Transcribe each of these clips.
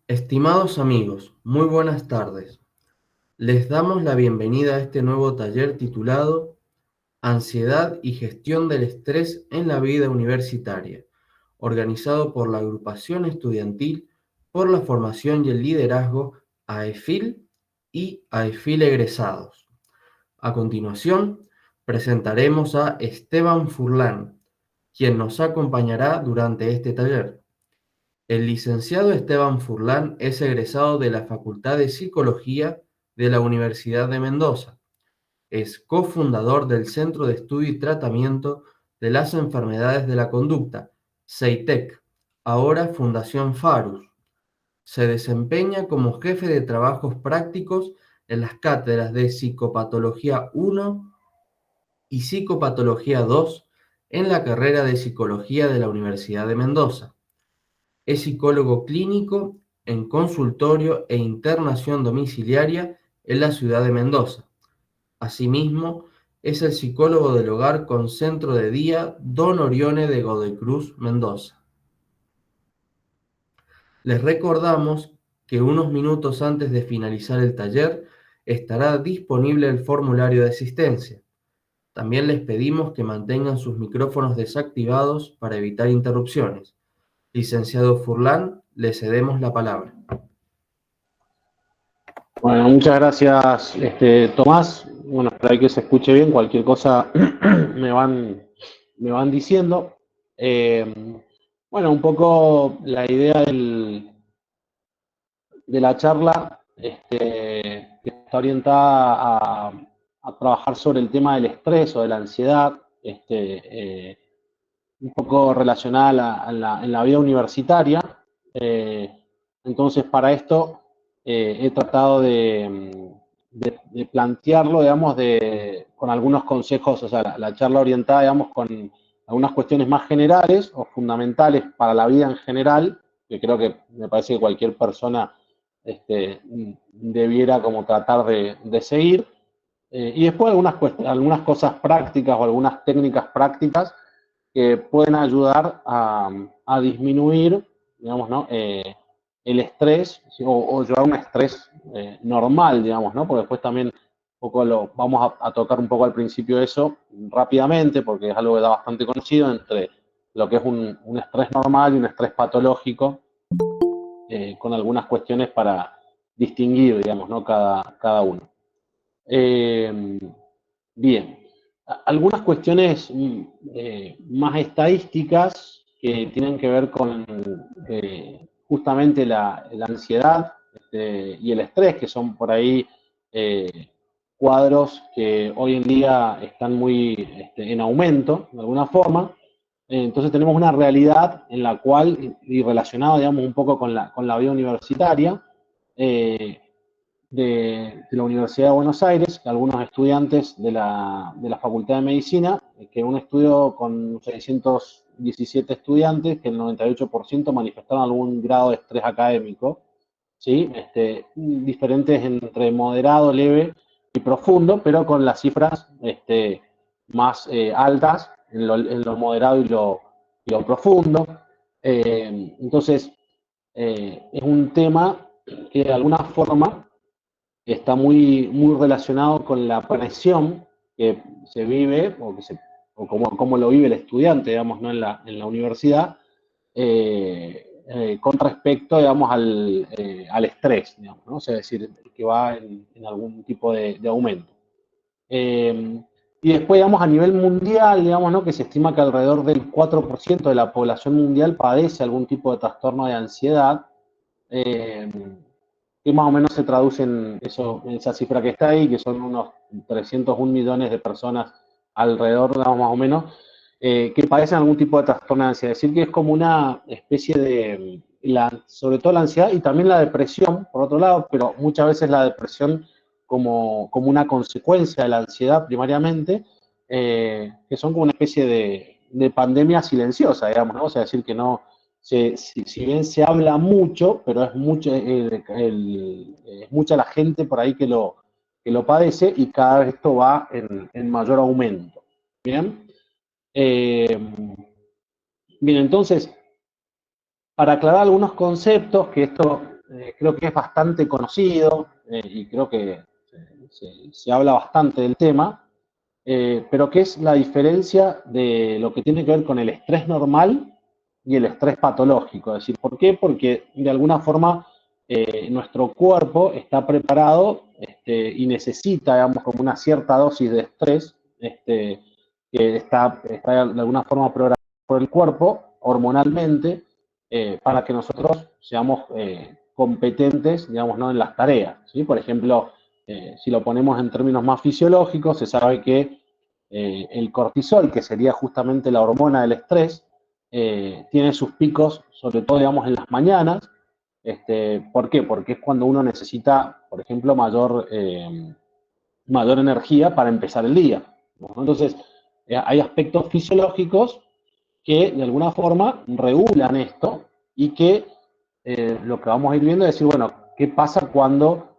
Estimados amigos, muy buenas tardes. Les damos la bienvenida a este nuevo taller titulado Ansiedad y gestión del estrés en la vida universitaria, organizado por la Agrupación Estudiantil por la Formación y el Liderazgo AEFIL y AEFIL Egresados. A continuación, presentaremos a Esteban Furlán, quien nos acompañará durante este taller. El licenciado Esteban Furlán es egresado de la Facultad de Psicología de la Universidad de Mendoza. Es cofundador del Centro de Estudio y Tratamiento de las Enfermedades de la Conducta, CEITEC, ahora Fundación Farus. Se desempeña como jefe de trabajos prácticos en las cátedras de Psicopatología 1 y Psicopatología 2 en la carrera de Psicología de la Universidad de Mendoza. Es psicólogo clínico en consultorio e internación domiciliaria en la ciudad de Mendoza. Asimismo, es el psicólogo del hogar con centro de día Don Orione de Godoy Cruz, Mendoza. Les recordamos que unos minutos antes de finalizar el taller estará disponible el formulario de asistencia. También les pedimos que mantengan sus micrófonos desactivados para evitar interrupciones. Licenciado Furlán, le cedemos la palabra. Bueno, muchas gracias, Tomás. Bueno, espero que se escuche bien. Cualquier cosa me van diciendo. Bueno, un poco la idea de la charla que está orientada a trabajar sobre el tema del estrés o de la ansiedad, un poco relacionada en la vida universitaria. Eh, entonces, para esto he tratado de plantearlo, digamos, con algunos consejos, o sea, la charla orientada, digamos, con algunas cuestiones más generales o fundamentales para la vida en general, que creo que me parece que cualquier persona debiera como tratar de seguir. Y después algunas cosas prácticas o algunas técnicas prácticas que pueden ayudar a disminuir, digamos, ¿no? El estrés o llevar un estrés normal, digamos, ¿no? Porque después también un poco vamos a tocar un poco al principio eso rápidamente, porque es algo que da bastante conocido entre lo que es un estrés normal y un estrés patológico, con algunas cuestiones para distinguir, digamos, ¿no? Cada uno. Bien, algunas cuestiones más estadísticas que tienen que ver con justamente la ansiedad y el estrés, que son por ahí cuadros que hoy en día están muy en aumento, de alguna forma. Entonces tenemos una realidad en la cual, y relacionado, digamos, un poco con la vida universitaria, eh, de la Universidad de Buenos Aires, algunos estudiantes de la Facultad de Medicina, que un estudio con 617 estudiantes, que el 98% manifestaron algún grado de estrés académico, ¿sí? Diferentes entre moderado, leve y profundo, pero con las cifras más altas en lo moderado y lo profundo. Entonces, es un tema que de alguna forma está muy relacionado con la presión que se vive o cómo lo vive el estudiante, digamos, ¿no? En la universidad, con respecto, digamos, al estrés, digamos, ¿no? O sea, es decir, que va en algún tipo de aumento. Y después, digamos, a nivel mundial, digamos, ¿no? Que se estima que alrededor del 4% de la población mundial padece algún tipo de trastorno de ansiedad. Eh, que más o menos se traduce en esa cifra que está ahí, que son unos 301 millones de personas alrededor, digamos, más o menos, que padecen algún tipo de trastorno de ansiedad. Es decir, que es como una especie de, sobre todo la ansiedad y también la depresión, por otro lado, pero muchas veces la depresión como una consecuencia de la ansiedad primariamente, que son como una especie de pandemia silenciosa, digamos, ¿no? O sea, decir que no, si bien se habla mucho, pero es mucha la gente por ahí que lo padece y cada vez esto va en mayor aumento. Bien, bien, entonces, para aclarar algunos conceptos, que esto creo que es bastante conocido y creo que se habla bastante del tema, pero que es la diferencia de lo que tiene que ver con el estrés normal y el estrés patológico. Es decir, ¿por qué? Porque de alguna forma nuestro cuerpo está preparado y necesita, digamos, como una cierta dosis de estrés que está de alguna forma programada por el cuerpo hormonalmente para que nosotros seamos competentes, digamos, ¿no? En las tareas, ¿sí? Por ejemplo, si lo ponemos en términos más fisiológicos, se sabe que el cortisol, que sería justamente la hormona del estrés, tiene sus picos, sobre todo, digamos, en las mañanas. ¿Por qué? Porque es cuando uno necesita, por ejemplo, mayor energía para empezar el día, ¿no? Entonces, hay aspectos fisiológicos que de alguna forma regulan esto y que lo que vamos a ir viendo es decir, bueno, ¿qué pasa cuando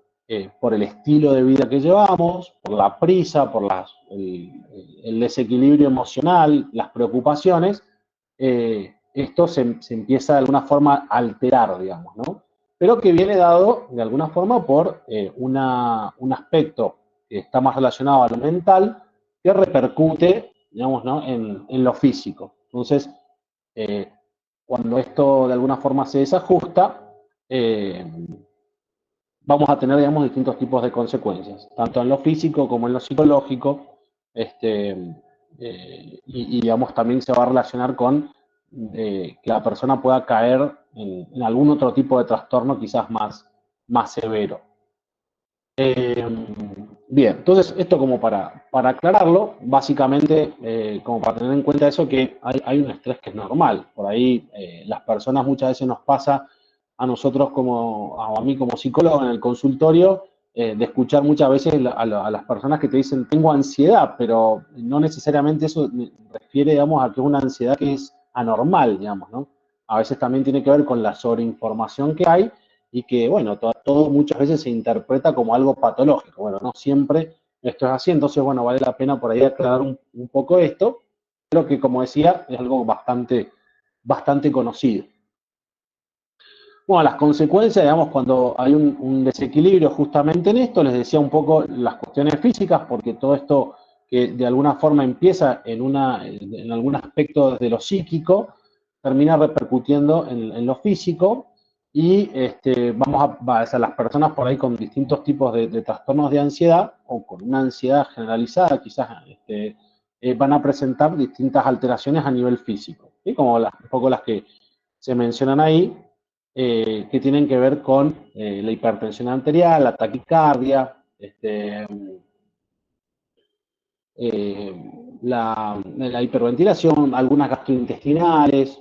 por el estilo de vida que llevamos, por la prisa, por el desequilibrio emocional, las preocupaciones, esto se empieza de alguna forma a alterar, digamos, ¿no? Pero que viene dado de alguna forma por un aspecto que está más relacionado a lo mental, que repercute, digamos, ¿no? en lo físico. Entonces, cuando esto de alguna forma se desajusta, vamos a tener, digamos, distintos tipos de consecuencias, tanto en lo físico como en lo psicológico, digamos, también se va a relacionar con que la persona pueda caer en algún otro tipo de trastorno quizás más severo. Bien, entonces esto como para aclararlo, básicamente como para tener en cuenta eso que hay un estrés que es normal. Por ahí las personas muchas veces nos pasa a nosotros a mí como psicólogo en el consultorio, de escuchar muchas veces a las personas que te dicen tengo ansiedad, pero no necesariamente eso refiere, digamos, a que es una ansiedad que es anormal, digamos, ¿no? A veces también tiene que ver con la sobreinformación que hay y que, bueno, todo muchas veces se interpreta como algo patológico. Bueno, no siempre esto es así, entonces, bueno, vale la pena por ahí aclarar un poco esto, pero que, como decía, es algo bastante conocido. Bueno, las consecuencias, digamos, cuando hay un desequilibrio justamente en esto, les decía un poco las cuestiones físicas, porque todo esto que de alguna forma empieza en algún aspecto de lo psíquico, termina repercutiendo en lo físico, y o sea, las personas por ahí con distintos tipos de trastornos de ansiedad, o con una ansiedad generalizada, quizás van a presentar distintas alteraciones a nivel físico, ¿sí? Como un poco las que se mencionan ahí, que tienen que ver con la hipertensión arterial, la taquicardia, la hiperventilación, algunas gastrointestinales,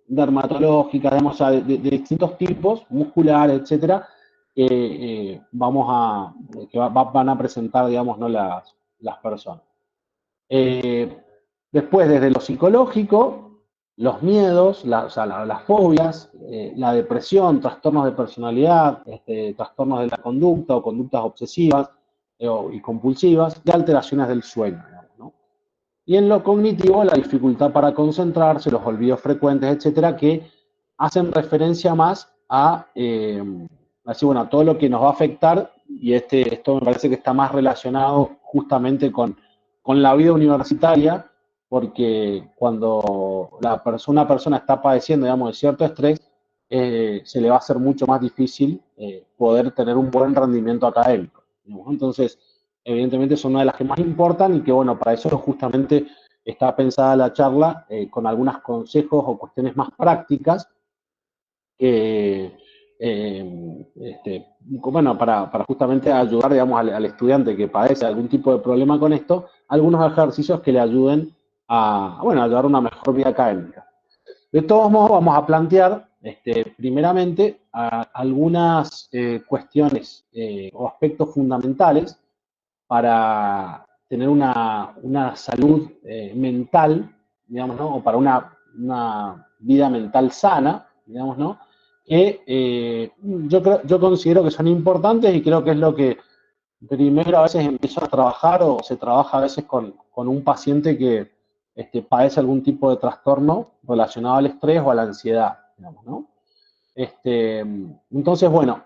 dermatológicas, digamos, o sea, de distintos tipos, musculares, etcétera, que van a presentar, digamos, ¿no? las personas. Después, desde lo psicológico, los miedos, o sea, las fobias, la depresión, trastornos de personalidad, trastornos de la conducta o conductas obsesivas y compulsivas, y alteraciones del sueño, digamos, ¿no? Y en lo cognitivo, la dificultad para concentrarse, los olvidos frecuentes, etcétera, que hacen referencia más así, bueno, a todo lo que nos va a afectar, y esto me parece que está más relacionado justamente con la vida universitaria, porque cuando una persona está padeciendo, digamos, de cierto estrés, se le va a hacer mucho más difícil poder tener un buen rendimiento académico, ¿no? Entonces, evidentemente son una de las que más importan y que, bueno, para eso justamente está pensada la charla con algunos consejos o cuestiones más prácticas que, bueno, para justamente ayudar, digamos, al estudiante que padece algún tipo de problema con esto, algunos ejercicios que le ayuden bueno, a llevar una mejor vida académica. De todos modos, vamos a plantear, primeramente, algunas cuestiones o aspectos fundamentales para tener una salud mental, digamos, ¿no? O para una vida mental sana, digamos, ¿no? Que yo considero que son importantes y creo que es lo que primero a veces empiezo a trabajar o se trabaja a veces con un paciente que padece algún tipo de trastorno relacionado al estrés o a la ansiedad, digamos, ¿no? Entonces, bueno,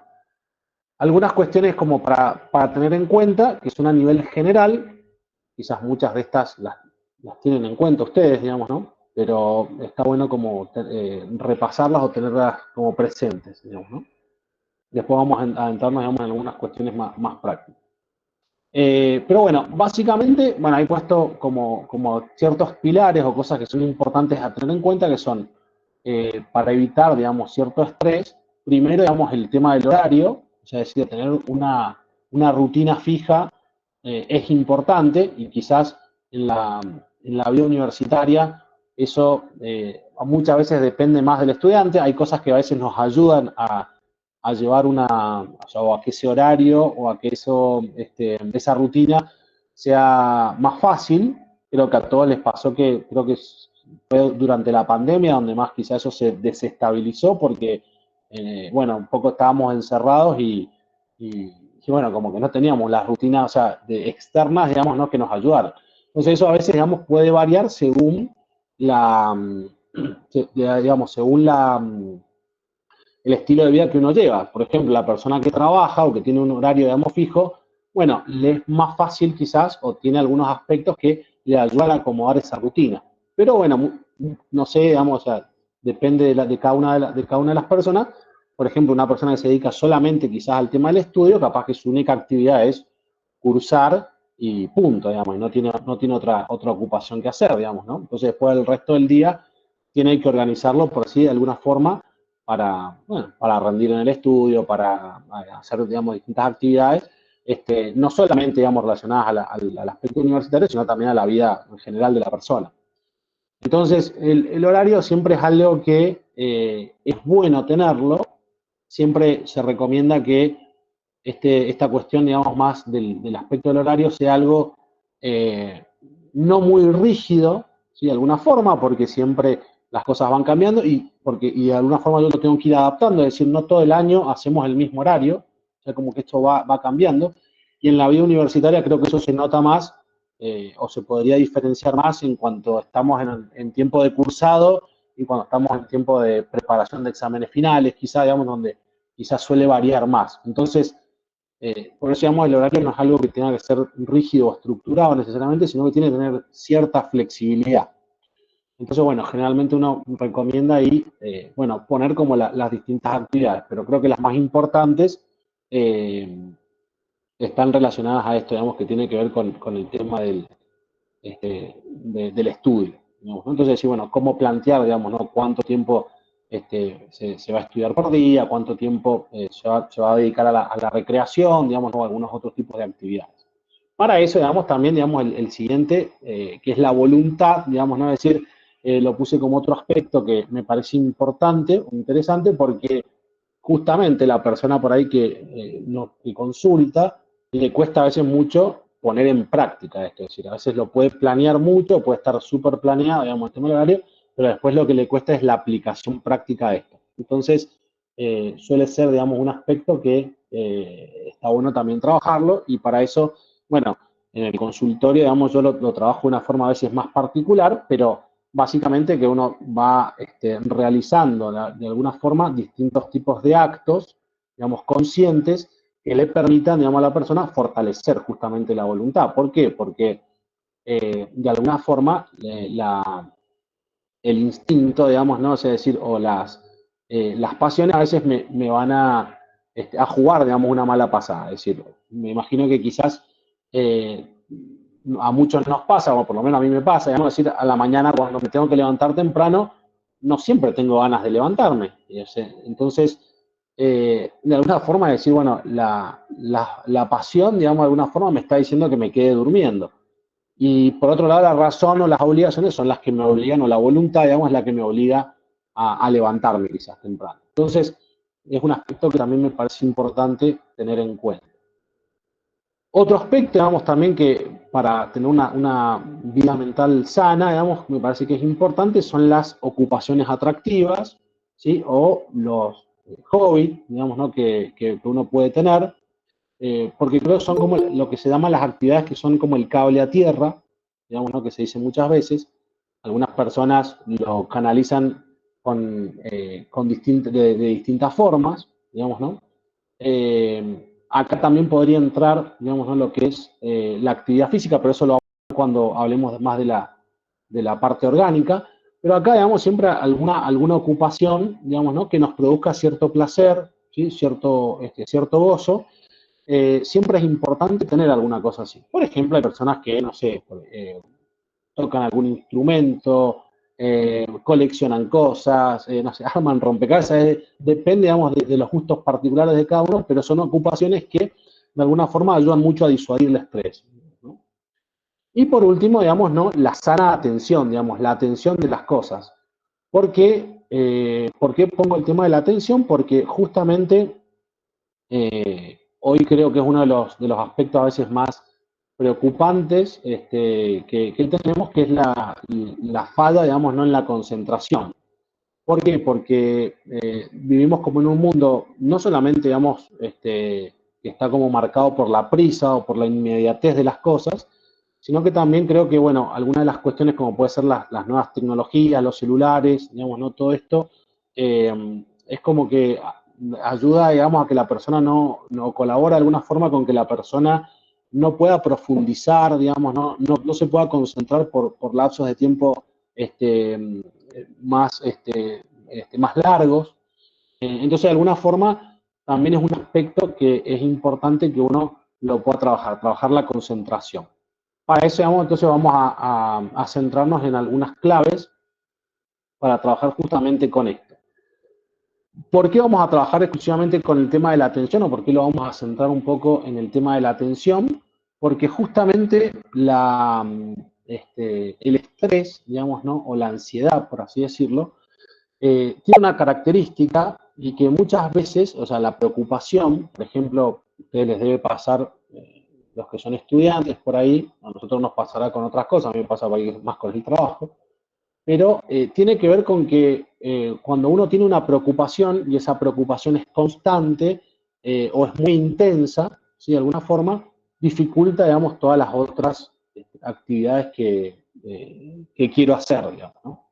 algunas cuestiones como para tener en cuenta, que son a nivel general, quizás muchas de estas las tienen en cuenta ustedes, digamos, ¿no? Pero está bueno como repasarlas o tenerlas como presentes, digamos, ¿no? Después vamos a adentrarnos, digamos, en algunas cuestiones más prácticas. Pero bueno, básicamente, bueno, he puesto como ciertos pilares o cosas que son importantes a tener en cuenta, que son para evitar, digamos, cierto estrés. Primero, digamos, el tema del horario, o sea, es decir, tener una rutina fija es importante y quizás en la vida universitaria eso muchas veces depende más del estudiante. Hay cosas que a veces nos ayudan a llevar o a que ese horario o a que esa rutina sea más fácil. Creo que a todos les pasó que creo que fue durante la pandemia donde más quizá eso se desestabilizó porque, bueno, un poco estábamos encerrados y bueno, como que no teníamos las rutinas, o sea, externas, digamos, ¿no? Que nos ayudaran. Entonces eso a veces, digamos, puede variar según digamos, según el estilo de vida que uno lleva. Por ejemplo, la persona que trabaja o que tiene un horario, digamos, fijo, bueno, le es más fácil quizás o tiene algunos aspectos que le ayudan a acomodar esa rutina. Pero bueno, no sé, digamos, o sea, depende de cada una de las personas. Por ejemplo, una persona que se dedica solamente quizás al tema del estudio, capaz que su única actividad es cursar y punto, digamos, y no tiene otra ocupación que hacer, digamos, ¿no? Entonces, después del resto del día, tiene que organizarlo por así, de alguna forma, para rendir en el estudio, para hacer, digamos, distintas actividades, no solamente, digamos, relacionadas al aspecto universitario, sino también a la vida en general de la persona. Entonces, el horario siempre es algo que es bueno tenerlo, siempre se recomienda que esta cuestión, digamos, más del aspecto del horario sea algo no muy rígido, ¿sí? De alguna forma, porque siempre las cosas van cambiando y de alguna forma yo lo tengo que ir adaptando, es decir, no todo el año hacemos el mismo horario, o sea, como que esto va cambiando. Y en la vida universitaria creo que eso se nota más o se podría diferenciar más en cuanto estamos en tiempo de cursado y cuando estamos en tiempo de preparación de exámenes finales, quizás, digamos, donde quizás suele variar más. Entonces, por eso, digamos, el horario no es algo que tenga que ser rígido o estructurado necesariamente, sino que tiene que tener cierta flexibilidad. Entonces, bueno, generalmente uno recomienda ahí, bueno, poner como las distintas actividades, pero creo que las más importantes están relacionadas a esto, digamos, que tiene que ver con el tema del estudio, digamos, ¿no? Entonces, sí, bueno, cómo plantear, digamos, ¿no? Cuánto tiempo se va a estudiar por día, cuánto tiempo se va a dedicar a la recreación, digamos, ¿no? Algunos otros tipos de actividades. Para eso, digamos, también, digamos, el siguiente, que es la voluntad, digamos, ¿no? Es decir, lo puse como otro aspecto que me parece importante, interesante, porque justamente la persona por ahí que consulta, le cuesta a veces mucho poner en práctica esto, es decir, a veces lo puede planear mucho, puede estar súper planeado, digamos, el tema del horario, pero después lo que le cuesta es la aplicación práctica de esto. Entonces, suele ser, digamos, un aspecto que está bueno también trabajarlo y para eso, bueno, en el consultorio, digamos, yo lo trabajo de una forma a veces más particular, pero básicamente que uno va realizando de alguna forma distintos tipos de actos, digamos, conscientes, que le permitan, digamos, a la persona fortalecer justamente la voluntad. ¿Por qué? Porque de alguna forma el instinto, digamos, ¿no? Es decir, o las pasiones a veces me van a jugar, digamos, una mala pasada. Es decir, me imagino que quizás a muchos nos pasa, o por lo menos a mí me pasa, digamos, decir, a la mañana cuando me tengo que levantar temprano, no siempre tengo ganas de levantarme. Entonces, de alguna forma decir, bueno, la pasión, digamos, de alguna forma me está diciendo que me quede durmiendo. Y por otro lado, la razón o las obligaciones son las que me obligan, o la voluntad, digamos, es la que me obliga a levantarme quizás temprano. Entonces, es un aspecto que también me parece importante tener en cuenta. Otro aspecto, digamos, también que para tener una vida mental sana, digamos, me parece que es importante, son las ocupaciones atractivas, ¿sí? O los hobbies, digamos, ¿no? que uno puede tener, porque creo que son como lo que se llaman las actividades que son como el cable a tierra, digamos, ¿no? Que se dice muchas veces. Algunas personas lo canalizan de distintas formas, digamos, ¿no? Acá también podría entrar, digamos, ¿no? Lo que es la actividad física, pero eso lo vamos a ver cuando hablemos más de la parte orgánica. Pero acá, digamos, siempre alguna ocupación, digamos, ¿no? Que nos produzca cierto placer, ¿sí? Cierto gozo. Siempre es importante tener alguna cosa así. Por ejemplo, hay personas que, no sé, tocan algún instrumento, coleccionan cosas, no sé, arman rompecabezas, depende, digamos, de los gustos particulares de cada uno, pero son ocupaciones que de alguna forma ayudan mucho a disuadir el estrés, ¿no? Y por último, digamos, ¿no? La sana atención, digamos, la atención de las cosas. ¿Por qué pongo el tema de la atención? Porque justamente hoy creo que es uno de los aspectos a veces más preocupantes que tenemos, que es la falla, digamos, ¿no? En la concentración. ¿Por qué? Porque vivimos como en un mundo no solamente, digamos, que está como marcado por la prisa o por la inmediatez de las cosas, sino que también creo que, bueno, algunas de las cuestiones como puede ser las nuevas tecnologías, los celulares, digamos, ¿no? Todo esto es como que ayuda, digamos, a que la persona no colabora de alguna forma con que la persona no pueda profundizar, digamos, no se pueda concentrar por lapsos de tiempo más, más largos. Entonces, de alguna forma, también es un aspecto que es importante que uno lo pueda trabajar la concentración. Para eso, digamos, entonces vamos a centrarnos en algunas claves para trabajar justamente con esto. ¿Por qué vamos a trabajar exclusivamente con el tema de la atención o por qué lo vamos a centrar un poco en el tema de la atención? Porque justamente el estrés, digamos, ¿no? O la ansiedad, por así decirlo, tiene una característica y que muchas veces, o sea, la preocupación, por ejemplo, a ustedes les debe pasar, los que son estudiantes por ahí, a nosotros nos pasará con otras cosas, a mí me pasa por ahí más con el trabajo, pero tiene que ver con que cuando uno tiene una preocupación y esa preocupación es constante o es muy intensa, ¿sí? De alguna forma, dificulta, digamos, todas las otras actividades que quiero hacer, digamos, ¿no?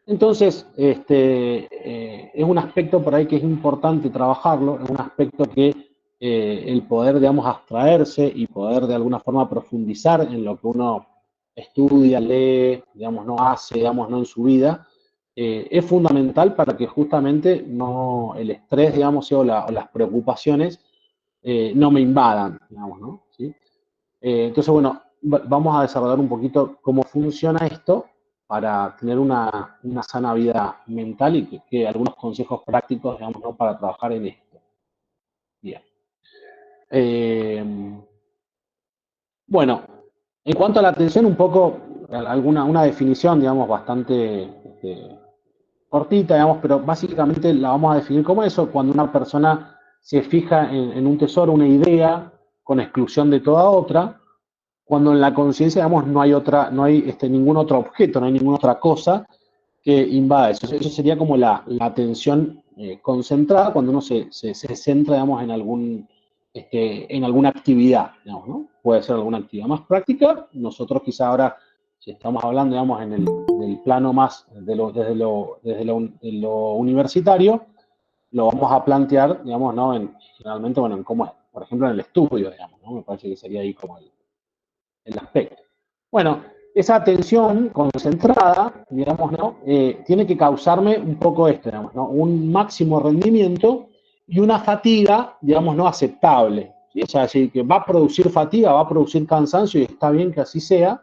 Entonces, es un aspecto por ahí que es importante trabajarlo, es un aspecto que el poder, digamos, abstraerse y poder de alguna forma profundizar en lo que uno estudia, lee, digamos, no hace, digamos, no en su vida, es fundamental para que justamente no el estrés, digamos, o las preocupaciones no me invadan, digamos, ¿no? ¿Sí? Entonces, bueno, vamos a desarrollar un poquito cómo funciona esto para tener una sana vida mental y que algunos consejos prácticos, digamos, ¿no? Para trabajar en esto. Bien. Bueno, en cuanto a la atención, un poco, una definición, digamos, bastante cortita, digamos, pero básicamente la vamos a definir como eso, cuando una persona se fija en un tesoro, una idea, con exclusión de toda otra, cuando en la conciencia, digamos, no hay ningún otro objeto, no hay ninguna otra cosa que invada eso. Eso sería como la atención concentrada cuando uno se centra, digamos, en alguna actividad, digamos, ¿no? Puede ser alguna actividad más práctica. Nosotros quizá ahora, si estamos hablando, digamos, del plano más desde lo universitario, lo vamos a plantear, digamos, ¿no? Generalmente, bueno, en cómo es, por ejemplo, en el estudio, digamos, ¿no? Me parece que sería ahí como el aspecto. Bueno, esa atención concentrada, digamos, ¿no? Tiene que causarme un poco esto, digamos, ¿no? Un máximo rendimiento y una fatiga, digamos, no aceptable. ¿Sí? O sea, decir, que va a producir fatiga, va a producir cansancio y está bien que así sea,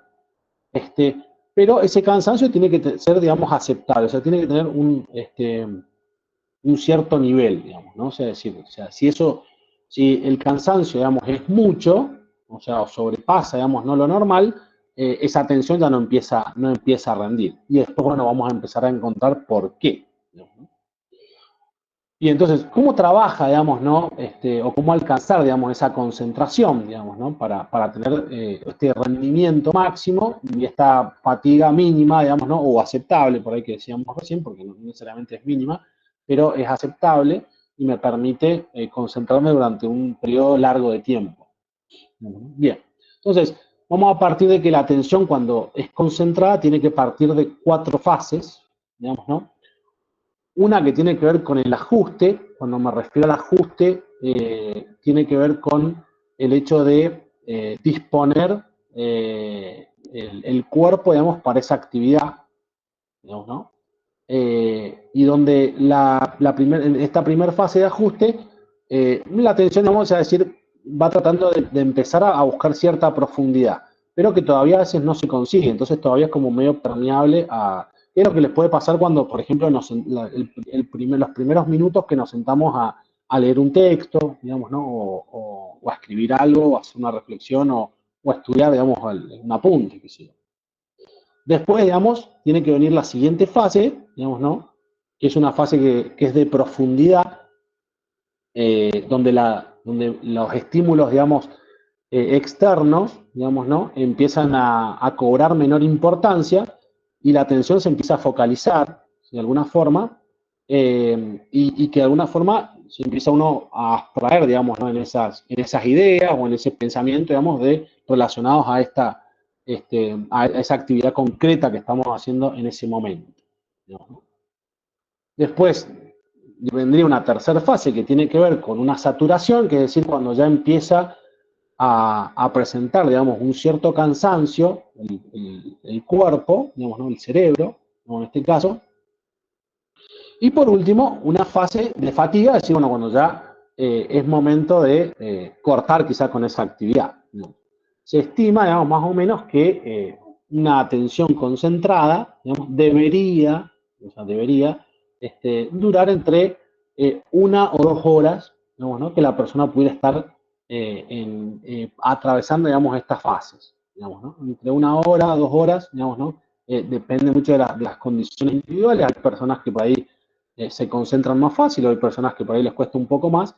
pero ese cansancio tiene que ser, digamos, aceptable, o sea, tiene que tener un cierto nivel, digamos, ¿no? O sea, si el cansancio, digamos, es mucho, o sea, o sobrepasa, digamos, no lo normal, esa tensión ya no empieza a rendir. Y después, bueno, vamos a empezar a encontrar por qué. ¿No? Y entonces, ¿cómo trabaja, digamos, ¿no? O cómo alcanzar, digamos, esa concentración, digamos, ¿no? Para tener este rendimiento máximo y esta fatiga mínima, digamos, ¿no? O aceptable, por ahí que decíamos recién, porque no necesariamente es mínima, pero es aceptable y me permite concentrarme durante un periodo largo de tiempo. Bien, entonces, vamos a partir de que la atención cuando es concentrada tiene que partir de 4 fases, digamos, ¿no? Una que tiene que ver con el ajuste. Cuando me refiero al ajuste, tiene que ver con el hecho de disponer el cuerpo, digamos, para esa actividad, digamos, ¿no? Y donde en esta primera fase de ajuste, la atención, vamos a decir, va tratando de empezar a buscar cierta profundidad, pero que todavía a veces no se consigue, entonces todavía es como medio permeable a... ¿Qué es lo que les puede pasar cuando, por ejemplo, los primeros minutos que nos sentamos a leer un texto, digamos, ¿no? O a escribir algo, o a hacer una reflexión, o a estudiar, digamos, un apunte, que sea. Después, digamos, tiene que venir la siguiente fase, digamos, ¿no? Que es una fase que es de profundidad, donde los estímulos, digamos, externos, digamos, ¿no? Empiezan a cobrar menor importancia y la atención se empieza a focalizar, de alguna forma, y que de alguna forma se empieza uno a abstraer, digamos, ¿no? en esas ideas o en ese pensamiento, digamos, relacionados a esa actividad concreta que estamos haciendo en ese momento, ¿no? Después vendría una tercera fase que tiene que ver con una saturación, que es decir, cuando ya empieza a presentar, digamos, un cierto cansancio, el cuerpo, digamos, ¿no? El cerebro, ¿no? En este caso. Y por último, una fase de fatiga, es decir, bueno, cuando ya es momento de cortar quizás con esa actividad, ¿no? Se estima, digamos, más o menos que una atención concentrada, digamos, debería durar entre 1 o 2 horas, digamos, ¿no? Que la persona pudiera estar atravesando, digamos, estas fases, digamos, ¿no? Entre 1 hora, 2 horas, digamos, ¿no? Depende mucho de las condiciones individuales. Hay personas que por ahí se concentran más fácil, o hay personas que por ahí les cuesta un poco más,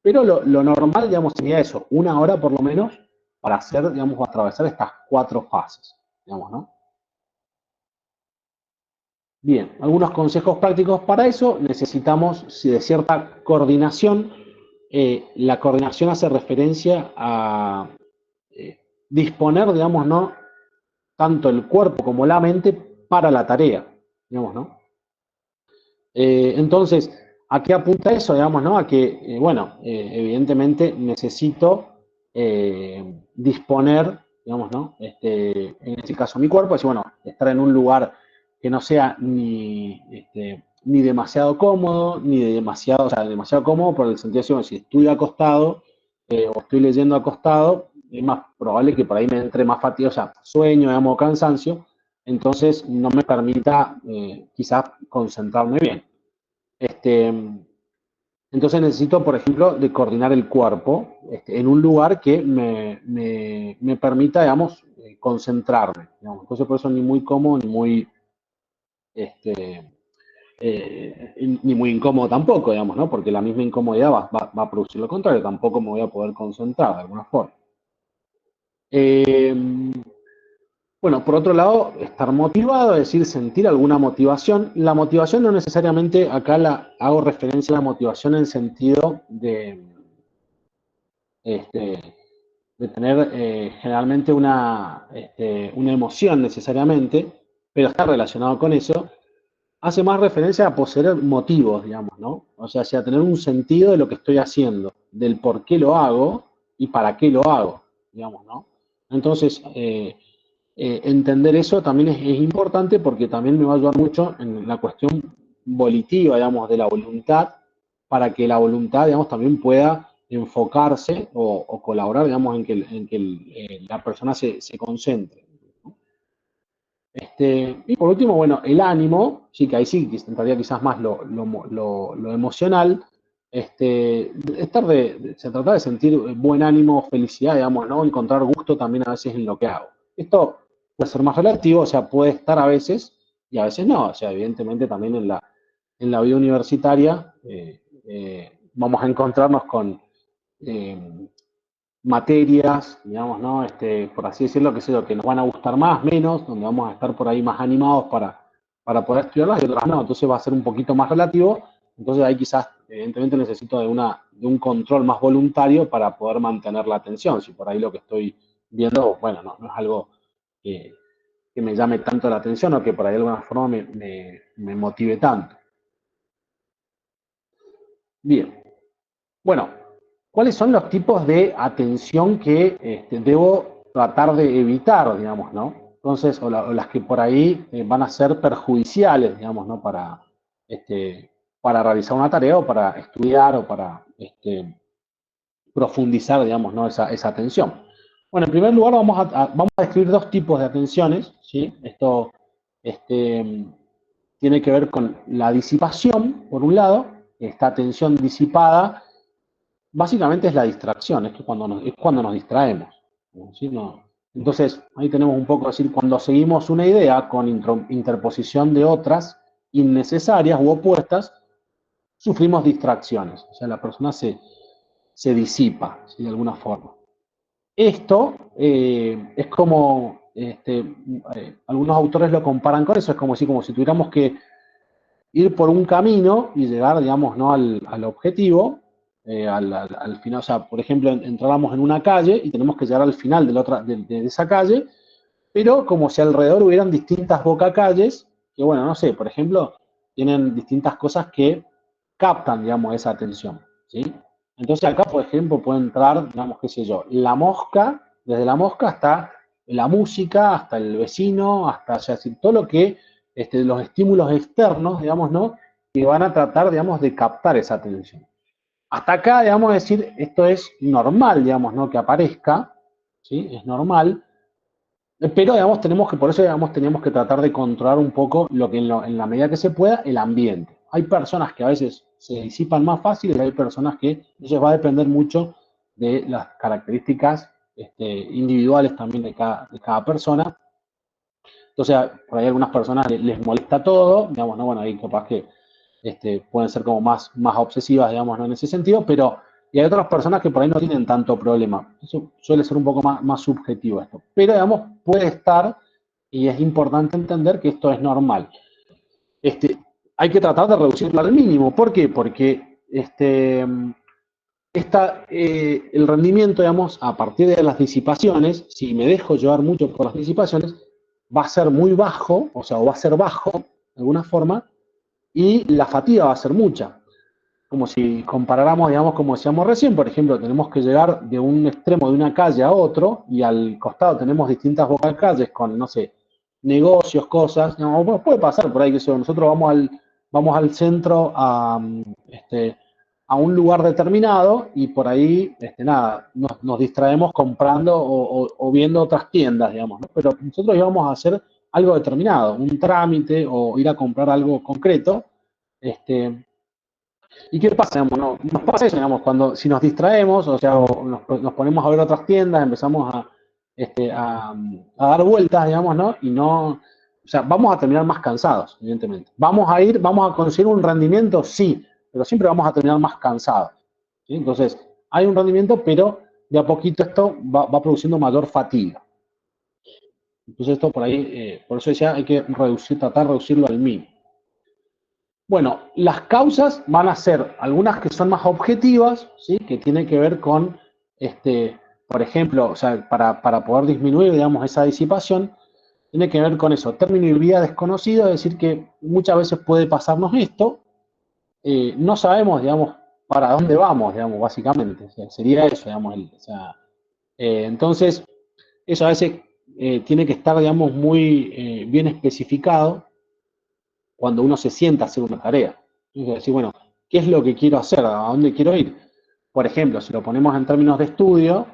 pero lo normal, digamos, sería eso, 1 hora por lo menos para hacer, digamos, o atravesar estas 4 fases, digamos, ¿no? Bien, algunos consejos prácticos para eso. Necesitamos de cierta coordinación. La coordinación hace referencia a eh, disponer, digamos, ¿no? Tanto el cuerpo como la mente para la tarea, digamos, ¿no? Entonces, ¿a qué apunta eso? Digamos, ¿no? A que, bueno, evidentemente necesito disponer, digamos, ¿no? En este caso mi cuerpo, es bueno, estar en un lugar que no sea ni demasiado cómodo, ni demasiado, o sea, demasiado cómodo por el sentido de, bueno, si estoy acostado o estoy leyendo acostado, es más probable que por ahí me entre más fatiga, o sea, sueño, digamos, cansancio, entonces no me permita quizás concentrarme bien. Este, entonces necesito, por ejemplo, de coordinar el cuerpo en un lugar que me permita, digamos, concentrarme, digamos. Entonces por eso ni muy cómodo este, ni muy incómodo tampoco, digamos, ¿no? Porque la misma incomodidad va a producir lo contrario, tampoco me voy a poder concentrar de alguna forma. Eh, Bueno, por otro lado, estar motivado, es decir, sentir alguna motivación. La motivación no necesariamente, acá hago referencia a la motivación en sentido este, de tener generalmente una emoción necesariamente, pero está relacionado con eso. Hace más referencia a poseer motivos, digamos, ¿no? O sea, a tener un sentido de lo que estoy haciendo, del por qué lo hago y para qué lo hago, digamos, ¿no? Entonces, entender eso también es importante, porque también me va a ayudar mucho en la cuestión volitiva, digamos, de la voluntad, para que la voluntad, digamos, también pueda enfocarse o colaborar, digamos, en que la persona se concentre. Y por último, bueno, el ánimo, sí, que ahí sí que entraría quizás más lo emocional. Se trata de sentir buen ánimo, felicidad, digamos, ¿no? Encontrar gusto también a veces en lo que hago. Esto puede ser más relativo, o sea, puede estar a veces y a veces no. O sea, evidentemente también en la vida universitaria vamos a encontrarnos con eh, materias, digamos, ¿no? Por así decirlo, que nos van a gustar más, menos, donde vamos a estar por ahí más animados para poder estudiarlas, y otras no. Entonces va a ser un poquito más relativo. Entonces ahí quizás, evidentemente, necesito de un control más voluntario para poder mantener la atención. Si por ahí lo que estoy viendo, bueno, no es algo que, que me llame tanto la atención, o que por ahí de alguna forma me motive tanto. Bien. Bueno, ¿cuáles son los tipos de atención que debo tratar de evitar, digamos, ¿no? Entonces, o las que por ahí van a ser perjudiciales, digamos, ¿no? Para realizar una tarea o para estudiar o para profundizar, digamos, ¿no? esa atención. Bueno, en primer lugar vamos a describir dos tipos de atenciones, ¿sí? Esto tiene que ver con la disipación, por un lado, esta atención disipada básicamente es la distracción, es cuando nos distraemos. ¿Sí? No. Entonces, ahí tenemos un poco decir, cuando seguimos una idea con interposición de otras innecesarias u opuestas, sufrimos distracciones. O sea, la persona se disipa, ¿sí? De alguna forma. Esto es como, algunos autores lo comparan con eso, es como si tuviéramos que ir por un camino y llegar, digamos, ¿no? al objetivo, al final. O sea, por ejemplo, entráramos en una calle y tenemos que llegar al final de esa calle, pero como si alrededor hubieran distintas bocacalles, que bueno, no sé, por ejemplo, tienen distintas cosas que captan, digamos, esa atención, ¿sí? Entonces acá, por ejemplo, puede entrar, digamos, qué sé yo, la mosca, desde la mosca hasta la música, hasta el vecino, hasta, o sea, decir, todo lo que, los estímulos externos, digamos, ¿no? Que van a tratar, digamos, de captar esa atención. Hasta acá, digamos, decir, esto es normal, digamos, ¿no? Que aparezca, ¿sí? Es normal, pero, digamos, por eso, digamos, tenemos que tratar de controlar un poco lo que en la medida que se pueda, el ambiente. Hay personas que a veces se disipan más fácil y hay personas que eso va a depender mucho de las características individuales también de cada persona. Entonces, por ahí a algunas personas les molesta todo, digamos, ¿no? Bueno, ahí capaz que pueden ser como más obsesivas, digamos, ¿no? En ese sentido, pero y hay otras personas que por ahí no tienen tanto problema. Eso suele ser un poco más subjetivo esto. Pero, digamos, puede estar, y es importante entender que esto es normal. Hay que tratar de reducirlo al mínimo. ¿Por qué? Porque el rendimiento, digamos, a partir de las disipaciones, si me dejo llevar mucho por las disipaciones, va a ser muy bajo, o sea, o va a ser bajo, de alguna forma, y la fatiga va a ser mucha. Como si comparáramos, digamos, como decíamos recién, por ejemplo, tenemos que llegar de un extremo de una calle a otro y al costado tenemos distintas calles con, no sé, negocios, cosas. No, puede pasar por ahí que eso. Nosotros vamos al centro a un lugar determinado y por ahí, nada, nos distraemos comprando o viendo otras tiendas, digamos, ¿no? Pero nosotros íbamos a hacer algo determinado, un trámite o ir a comprar algo concreto. ¿Y qué pasa? Digamos, no, nos pasa eso, digamos, si nos distraemos, o sea, o nos ponemos a ver otras tiendas, empezamos a dar vueltas, digamos, ¿no? Y no, o sea, vamos a terminar más cansados, evidentemente. Vamos a conseguir un rendimiento, sí, pero siempre vamos a terminar más cansados, ¿sí? Entonces, hay un rendimiento, pero de a poquito esto va produciendo mayor fatiga. Entonces, esto por ahí, por eso decía, hay que tratar de reducirlo al mínimo. Bueno, las causas van a ser algunas que son más objetivas, ¿sí? Que tienen que ver con, por ejemplo, o sea, para poder disminuir, digamos, esa disipación, tiene que ver con eso, término y vía desconocido, es decir, que muchas veces puede pasarnos esto, no sabemos, digamos, para dónde vamos, digamos, básicamente, o sea, sería eso, digamos, entonces, eso a veces tiene que estar, digamos, muy bien especificado cuando uno se sienta a hacer una tarea. Es decir, bueno, ¿qué es lo que quiero hacer? ¿A dónde quiero ir? Por ejemplo, si lo ponemos en términos de estudio,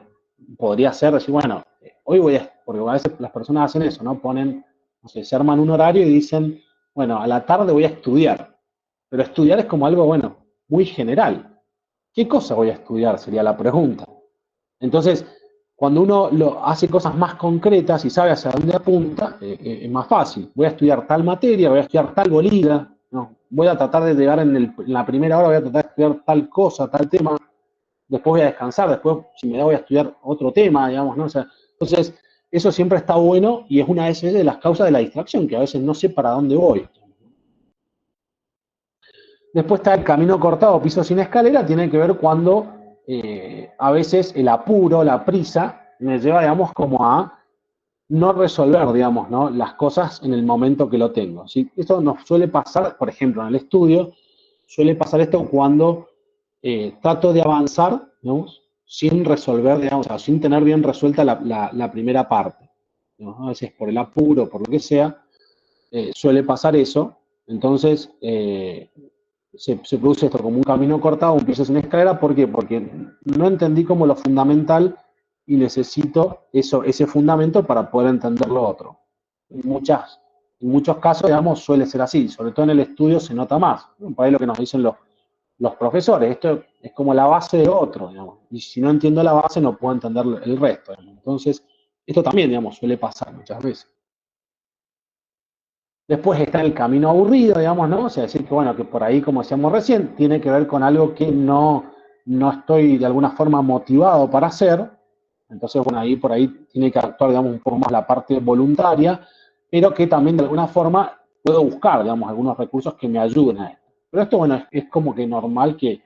podría ser decir, bueno, hoy porque a veces las personas hacen eso, ¿no? No sé, se arman un horario y dicen, bueno, a la tarde voy a estudiar. Pero estudiar es como algo, bueno, muy general. ¿Qué cosa voy a estudiar? Sería la pregunta. Entonces, cuando uno hace cosas más concretas y sabe hacia dónde apunta, es más fácil. Voy a estudiar tal materia, voy a estudiar tal bolida, no, voy a tratar de llegar en la primera hora, voy a tratar de estudiar tal cosa, tal tema, después voy a descansar, después si me da voy a estudiar otro tema, digamos, ¿no? O sea, entonces, eso siempre está bueno y es una de las causas de la distracción, que a veces no sé para dónde voy. Después está el camino cortado, piso sin escalera, tiene que ver cuando a veces el apuro, la prisa, me lleva, digamos, como a no resolver, digamos, ¿no? Las cosas en el momento que lo tengo. ¿Sí? Esto nos suele pasar, por ejemplo, en el estudio, suele pasar esto cuando trato de avanzar, digamos, sin resolver, digamos, o sea, sin tener bien resuelta la primera parte. ¿No? A veces por el apuro, por lo que sea, suele pasar eso. Entonces, se produce esto como un camino cortado, un piso sin escalera. ¿Por qué? Porque no entendí como lo fundamental y necesito ese fundamento para poder entender lo otro. En muchos casos, digamos, suele ser así. Sobre todo en el estudio se nota más. Por ahí lo que nos dicen los profesores. Esto es como la base de otro, digamos. Y si no entiendo la base, no puedo entender el resto. Digamos. Entonces, esto también, digamos, suele pasar muchas veces. Después está el camino aburrido, digamos, ¿no? O sea, decir que, bueno, que por ahí, como decíamos recién, tiene que ver con algo que no estoy de alguna forma motivado para hacer. Entonces, bueno, ahí por ahí tiene que actuar, digamos, un poco más la parte voluntaria, pero que también de alguna forma puedo buscar, digamos, algunos recursos que me ayuden a esto. Pero esto, bueno, es como que normal que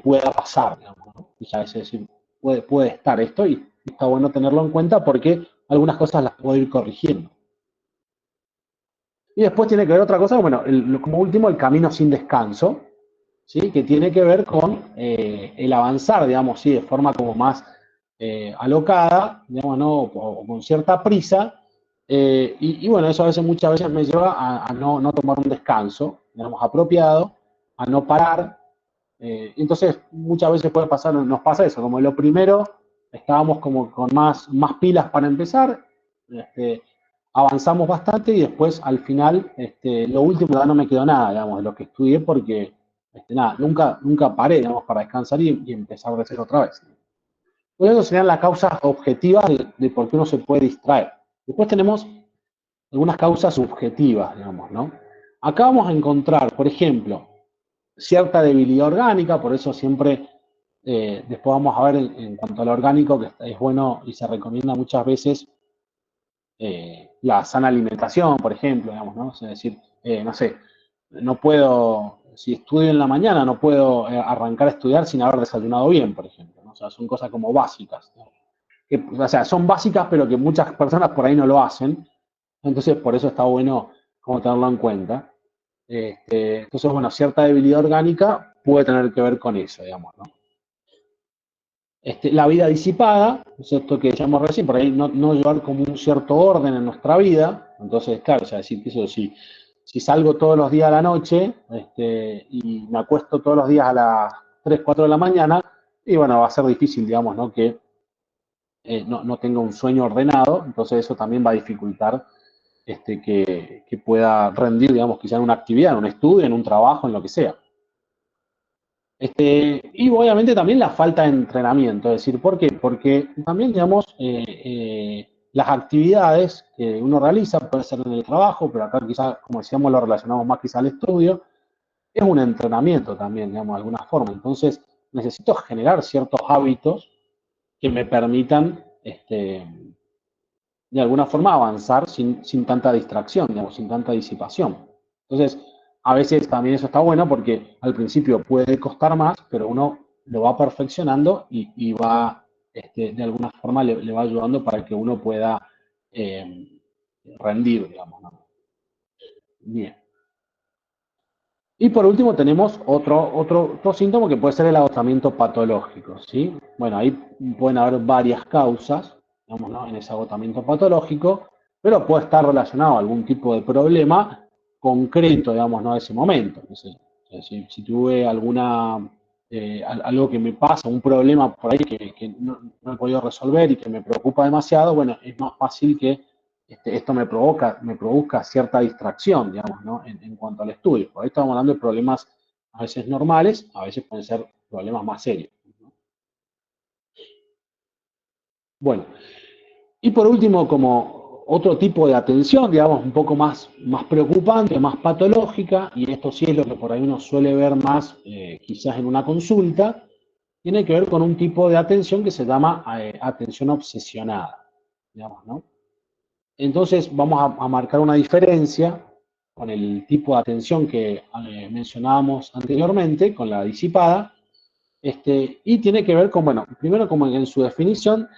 pueda pasar, digamos, ¿no? O sea, es decir, puede estar esto y está bueno tenerlo en cuenta porque algunas cosas las puedo ir corrigiendo. Y después tiene que ver otra cosa, bueno, como último, el camino sin descanso, ¿sí? Que tiene que ver con el avanzar, digamos, ¿sí? De forma como más alocada, digamos, ¿no? O con cierta prisa. Y bueno, eso a veces, muchas veces me lleva a no tomar un descanso, digamos, apropiado, a no parar. Entonces, muchas veces puede pasar, nos pasa eso, como lo primero, estábamos como con más pilas para empezar, este, avanzamos bastante y después al final, lo último ya no me quedó nada, digamos, de lo que estudié porque, nada, nunca paré, digamos, para descansar y empezar de cero otra vez. Pues eso serían las causas objetivas de por qué uno se puede distraer. Después tenemos algunas causas subjetivas, digamos, ¿no? Acá vamos a encontrar, por ejemplo, cierta debilidad orgánica, por eso siempre, después vamos a ver en cuanto al orgánico, que es bueno y se recomienda muchas veces la sana alimentación, por ejemplo, digamos, ¿no? Es decir, no sé, no puedo, si estudio en la mañana, no puedo arrancar a estudiar sin haber desayunado bien, por ejemplo, ¿no? O sea, son cosas como básicas, ¿no? O sea, son básicas, pero que muchas personas por ahí no lo hacen, entonces por eso está bueno como tenerlo en cuenta. Entonces, bueno, cierta debilidad orgánica puede tener que ver con eso, digamos, ¿no? La vida disipada, es esto que llamamos recién, por ahí no llevar como un cierto orden en nuestra vida. Entonces, claro, o sea, decir que eso, si salgo todos los días a la noche y me acuesto todos los días a las 3 4 de la mañana, y bueno, va a ser difícil, digamos, ¿no? Que no tenga un sueño ordenado, entonces eso también va a dificultar que pueda rendir, digamos, quizá en una actividad, en un estudio, en un trabajo, en lo que sea. Y obviamente también la falta de entrenamiento, es decir, ¿por qué? Porque también, digamos, las actividades que uno realiza, puede ser en el trabajo, pero acá quizás, como decíamos, lo relacionamos más quizás al estudio, es un entrenamiento también, digamos, de alguna forma. Entonces, necesito generar ciertos hábitos que me permitan, de alguna forma, avanzar sin tanta distracción, digamos, sin tanta disipación. Entonces, a veces también eso está bueno porque al principio puede costar más, pero uno lo va perfeccionando y va, de alguna forma, le va ayudando para que uno pueda rendir, digamos, ¿no? Bien. Y por último tenemos otro síntoma que puede ser el agotamiento patológico, ¿sí? Bueno, ahí pueden haber varias causas, digamos, ¿no? En ese agotamiento patológico, pero puede estar relacionado a algún tipo de problema concreto, digamos, ¿no? De ese momento. Entonces, si tuve algo que me pasa, un problema por ahí que no he podido resolver y que me preocupa demasiado, bueno, es más fácil que esto me produzca cierta distracción, digamos, ¿no? En cuanto al estudio. Por ahí estamos hablando de problemas a veces normales, a veces pueden ser problemas más serios, ¿no? Bueno, y por último, como otro tipo de atención, digamos, un poco más preocupante, más patológica, y esto sí es lo que por ahí uno suele ver más quizás en una consulta, tiene que ver con un tipo de atención que se llama atención obsesionada, digamos, ¿no? Entonces vamos a marcar una diferencia con el tipo de atención que mencionábamos anteriormente, con la disipada, y tiene que ver con, bueno, primero como en su definición,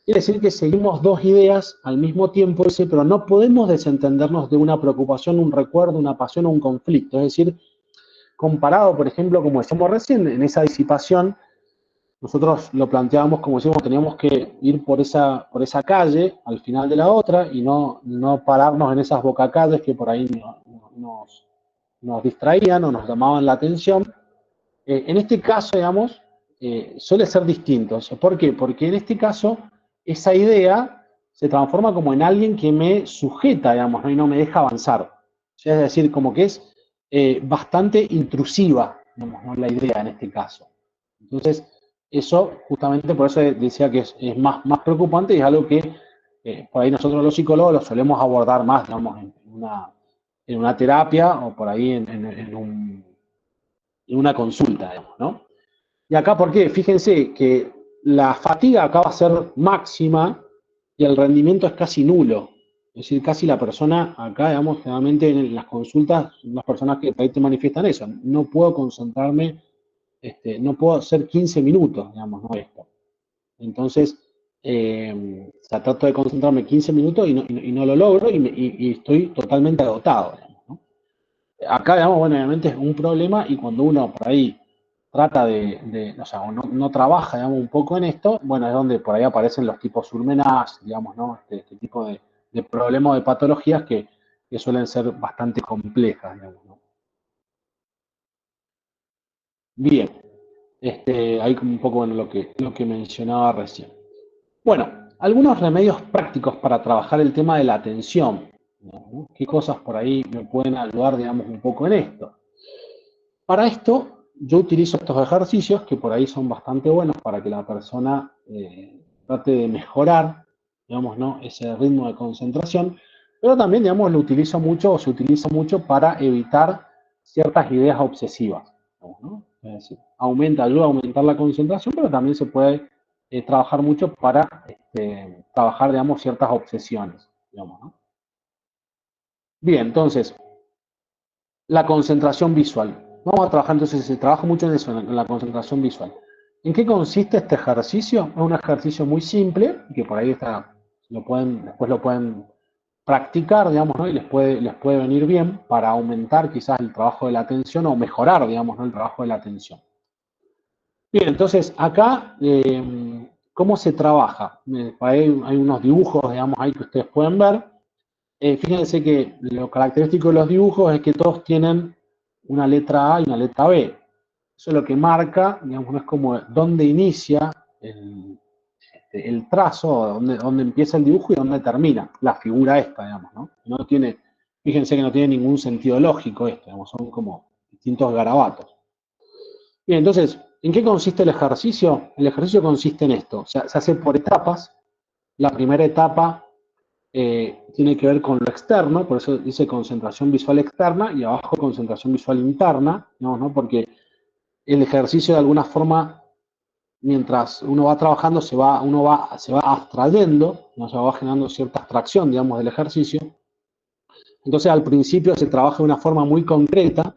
quiere decir que seguimos dos ideas al mismo tiempo, pero no podemos desentendernos de una preocupación, un recuerdo, una pasión o un conflicto. Es decir, comparado, por ejemplo, como decíamos recién, en esa disipación, nosotros lo planteábamos como decíamos, teníamos que ir por esa calle al final de la otra y no pararnos en esas bocacalles que por ahí nos distraían o nos llamaban la atención. En este caso, digamos, suele ser distinto. ¿Por qué? Porque en este caso, esa idea se transforma como en alguien que me sujeta, digamos, ¿no? Y no me deja avanzar. O sea, es decir, como que es bastante intrusiva, digamos, ¿no? La idea en este caso. Entonces, eso, justamente por eso decía que es más preocupante y es algo que por ahí nosotros los psicólogos lo solemos abordar más, digamos, en una terapia o por ahí en una consulta, digamos, ¿no? Y acá, ¿por qué? Fíjense que la fatiga acá va a ser máxima y el rendimiento es casi nulo. Es decir, casi la persona acá, digamos, generalmente en las consultas, las personas que ahí te manifiestan eso. No puedo concentrarme, no puedo hacer 15 minutos, digamos, ¿no? Esto. Entonces, o sea, trato de concentrarme 15 minutos y no lo logro y estoy totalmente agotado, digamos, ¿no? Acá, digamos, bueno, obviamente es un problema y cuando uno por ahí trata o sea, no trabaja, digamos, un poco en esto, bueno, es donde por ahí aparecen los tipos surmenage, digamos, ¿no? Este tipo de problemas, de patologías que suelen ser bastante complejas, digamos, ¿no? Bien, ahí como un poco, bueno, lo que mencionaba recién. Bueno, algunos remedios prácticos para trabajar el tema de la atención, ¿no? ¿Qué cosas por ahí me pueden ayudar, digamos, un poco en esto? Para esto, yo utilizo estos ejercicios que por ahí son bastante buenos para que la persona trate de mejorar, digamos, ¿no? Ese ritmo de concentración, pero también, digamos, lo utilizo mucho o se utiliza mucho para evitar ciertas ideas obsesivas, digamos, ¿no? Es decir, ayuda a aumentar la concentración, pero también se puede trabajar mucho para trabajar, digamos, ciertas obsesiones, digamos, ¿no? Bien, entonces, la concentración visual. Vamos a trabajar entonces, se trabaja mucho en eso, en la concentración visual. ¿En qué consiste este ejercicio? Es un ejercicio muy simple, que por ahí después lo pueden practicar, digamos, ¿no? Y les puede venir bien para aumentar quizás el trabajo de la atención o mejorar, digamos, ¿no? El trabajo de la atención. Bien, entonces acá, ¿cómo se trabaja? Hay unos dibujos, digamos, ahí que ustedes pueden ver. Fíjense que lo característico de los dibujos es que todos tienen una letra A y una letra B. Eso es lo que marca, digamos, no es como dónde inicia el trazo, dónde empieza el dibujo y dónde termina la figura esta, digamos, ¿no? Fíjense que no tiene ningún sentido lógico esto, digamos, son como distintos garabatos. Bien, entonces, ¿en qué consiste el ejercicio? El ejercicio consiste en esto, o sea, se hace por etapas. La primera etapa tiene que ver con lo externo, por eso dice concentración visual externa y abajo concentración visual interna, ¿no? Porque el ejercicio de alguna forma, mientras uno va trabajando, se va abstrayendo, ¿no? Se va generando cierta abstracción, digamos, del ejercicio. Entonces al principio se trabaja de una forma muy concreta,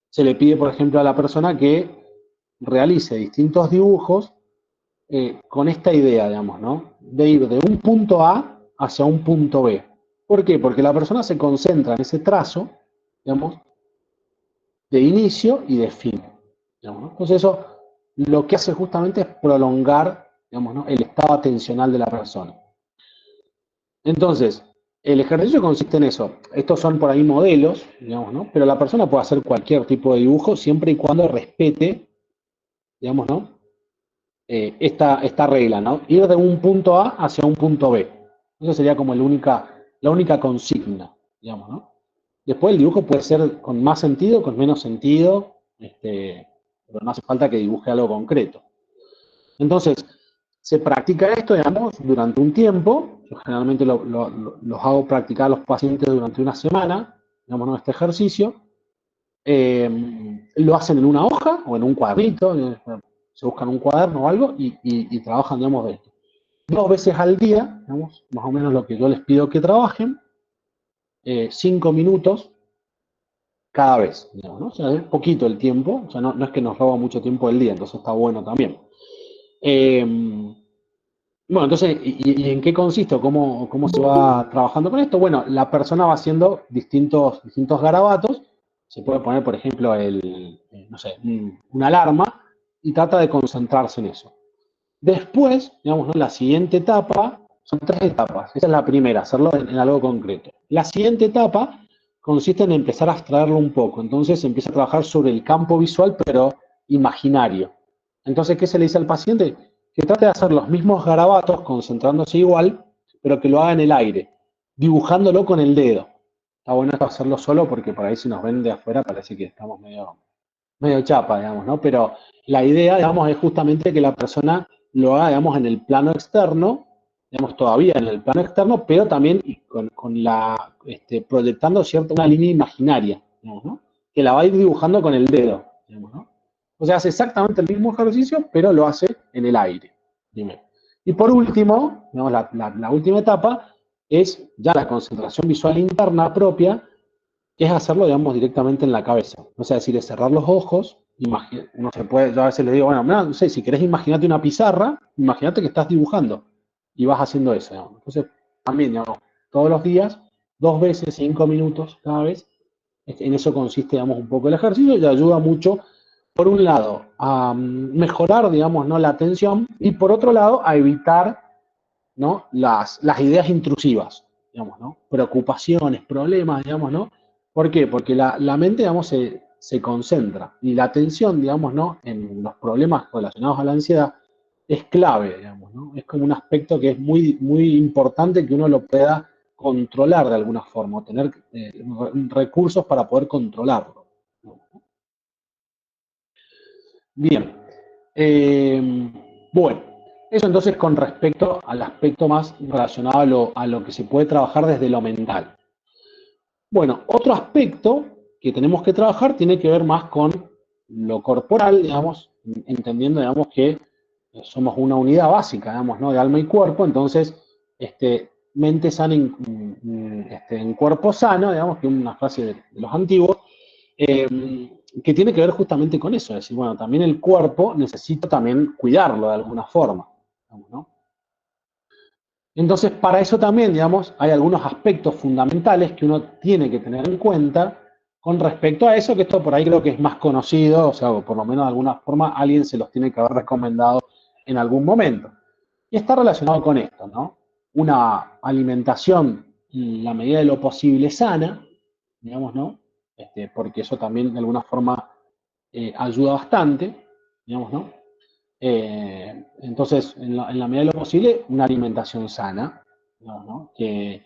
se le pide, por ejemplo, a la persona que realice distintos dibujos con esta idea, digamos, ¿no? De ir de un punto A hacia un punto B. ¿Por qué? Porque la persona se concentra en ese trazo, digamos, de inicio y de fin. Digamos, ¿no? Entonces eso lo que hace justamente es prolongar, digamos, ¿no? El estado atencional de la persona. Entonces, el ejercicio consiste en eso. Estos son por ahí modelos, digamos, ¿no? Pero la persona puede hacer cualquier tipo de dibujo siempre y cuando respete, digamos, ¿no? Esta regla, ¿no? Ir de un punto A hacia un punto B. Eso sería como la única consigna, digamos, ¿no? Después el dibujo puede ser con más sentido, con menos sentido, pero no hace falta que dibuje algo concreto. Entonces, se practica esto, digamos, durante un tiempo. Yo generalmente los hago practicar a los pacientes durante una semana, digamos, ¿no? Este ejercicio. Lo hacen en una hoja o en un cuadrito, se buscan un cuaderno o algo y trabajan, digamos, de esto. 2 veces al día, digamos, más o menos lo que yo les pido que trabajen, 5 minutos cada vez, digamos, ¿no? O sea, es poquito el tiempo, o sea, no es que nos roba mucho tiempo del día, entonces está bueno también. Bueno, entonces, ¿y en qué consiste? ¿Cómo se va trabajando con esto? Bueno, la persona va haciendo distintos garabatos, se puede poner, por ejemplo, no sé, una alarma y trata de concentrarse en eso. Después, digamos, ¿no? La siguiente etapa, son 3 etapas. Esa es la primera, hacerlo en algo concreto. La siguiente etapa consiste en empezar a abstraerlo un poco. Entonces empieza a trabajar sobre el campo visual, pero imaginario. Entonces, ¿qué se le dice al paciente? Que trate de hacer los mismos garabatos, concentrándose igual, pero que lo haga en el aire, dibujándolo con el dedo. Está bueno esto hacerlo solo porque por ahí si nos ven de afuera parece que estamos medio chapa, digamos, ¿no? Pero la idea, digamos, es justamente que la persona lo haga, digamos, en el plano externo, digamos, todavía en el plano externo, pero también proyectando una línea imaginaria, digamos, ¿no? Que la va a ir dibujando con el dedo, digamos, ¿no? O sea, hace exactamente el mismo ejercicio, pero lo hace en el aire, primero. Y por último, digamos, la última etapa es ya la concentración visual interna propia, que es hacerlo, digamos, directamente en la cabeza. O sea, es decir, es cerrar los ojos, uno se puede, yo a veces le digo, bueno, no sé, si querés imagínate una pizarra, imagínate que estás dibujando y vas haciendo eso, digamos. Entonces, también, digamos, todos los días, 2 veces, 5 minutos cada vez, en eso consiste, digamos, un poco el ejercicio y ayuda mucho, por un lado, a mejorar, digamos, ¿no? La atención y por otro lado, a evitar, ¿no? Las ideas intrusivas, digamos, ¿no? Preocupaciones, problemas, digamos, ¿no? ¿Por qué? Porque la mente, digamos, se concentra y la atención, digamos, ¿no? En los problemas relacionados a la ansiedad es clave, digamos, ¿no? Es como un aspecto que es muy, muy importante que uno lo pueda controlar de alguna forma, o tener recursos para poder controlarlo, ¿no? Bien. Bueno, eso entonces con respecto al aspecto más relacionado a lo que se puede trabajar desde lo mental. Bueno, otro aspecto que tenemos que trabajar tiene que ver más con lo corporal, digamos, entendiendo, digamos, que somos una unidad básica, digamos, ¿no? De alma y cuerpo, entonces, mente sana en cuerpo sano, digamos, que es una frase de los antiguos, eh, que tiene que ver justamente con eso, es decir, bueno, también el cuerpo necesita también cuidarlo de alguna forma, digamos, ¿no? Entonces, para eso también, digamos, hay algunos aspectos fundamentales que uno tiene que tener en cuenta con respecto a eso, que esto por ahí creo que es más conocido, o sea, o por lo menos de alguna forma alguien se los tiene que haber recomendado en algún momento. Y está relacionado con esto, ¿no? Una alimentación en la medida de lo posible sana, digamos, ¿no? Porque eso también de alguna forma ayuda bastante, digamos, ¿no? Entonces, en la medida de lo posible, una alimentación sana, digamos, ¿no? Que,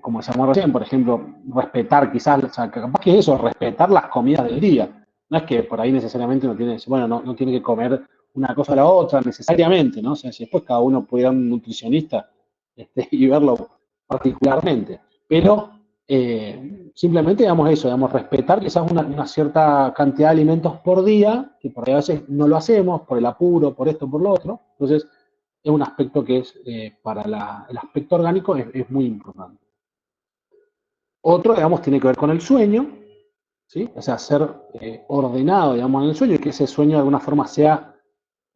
como decíamos recién, por ejemplo, respetar quizás, o sea, capaz que es eso, respetar las comidas del día. No es que por ahí necesariamente uno tiene, bueno, no tiene que comer una cosa a la otra necesariamente, ¿no? O sea, si después cada uno puede ir a un nutricionista y verlo particularmente. Pero simplemente, digamos eso, digamos, respetar quizás una cierta cantidad de alimentos por día, que por ahí a veces no lo hacemos, por el apuro, por esto, por lo otro. Entonces, es un aspecto que es, para el aspecto orgánico, es muy importante. Otro, digamos, tiene que ver con el sueño, ¿sí? O sea, ser ordenado, digamos, en el sueño y que ese sueño de alguna forma sea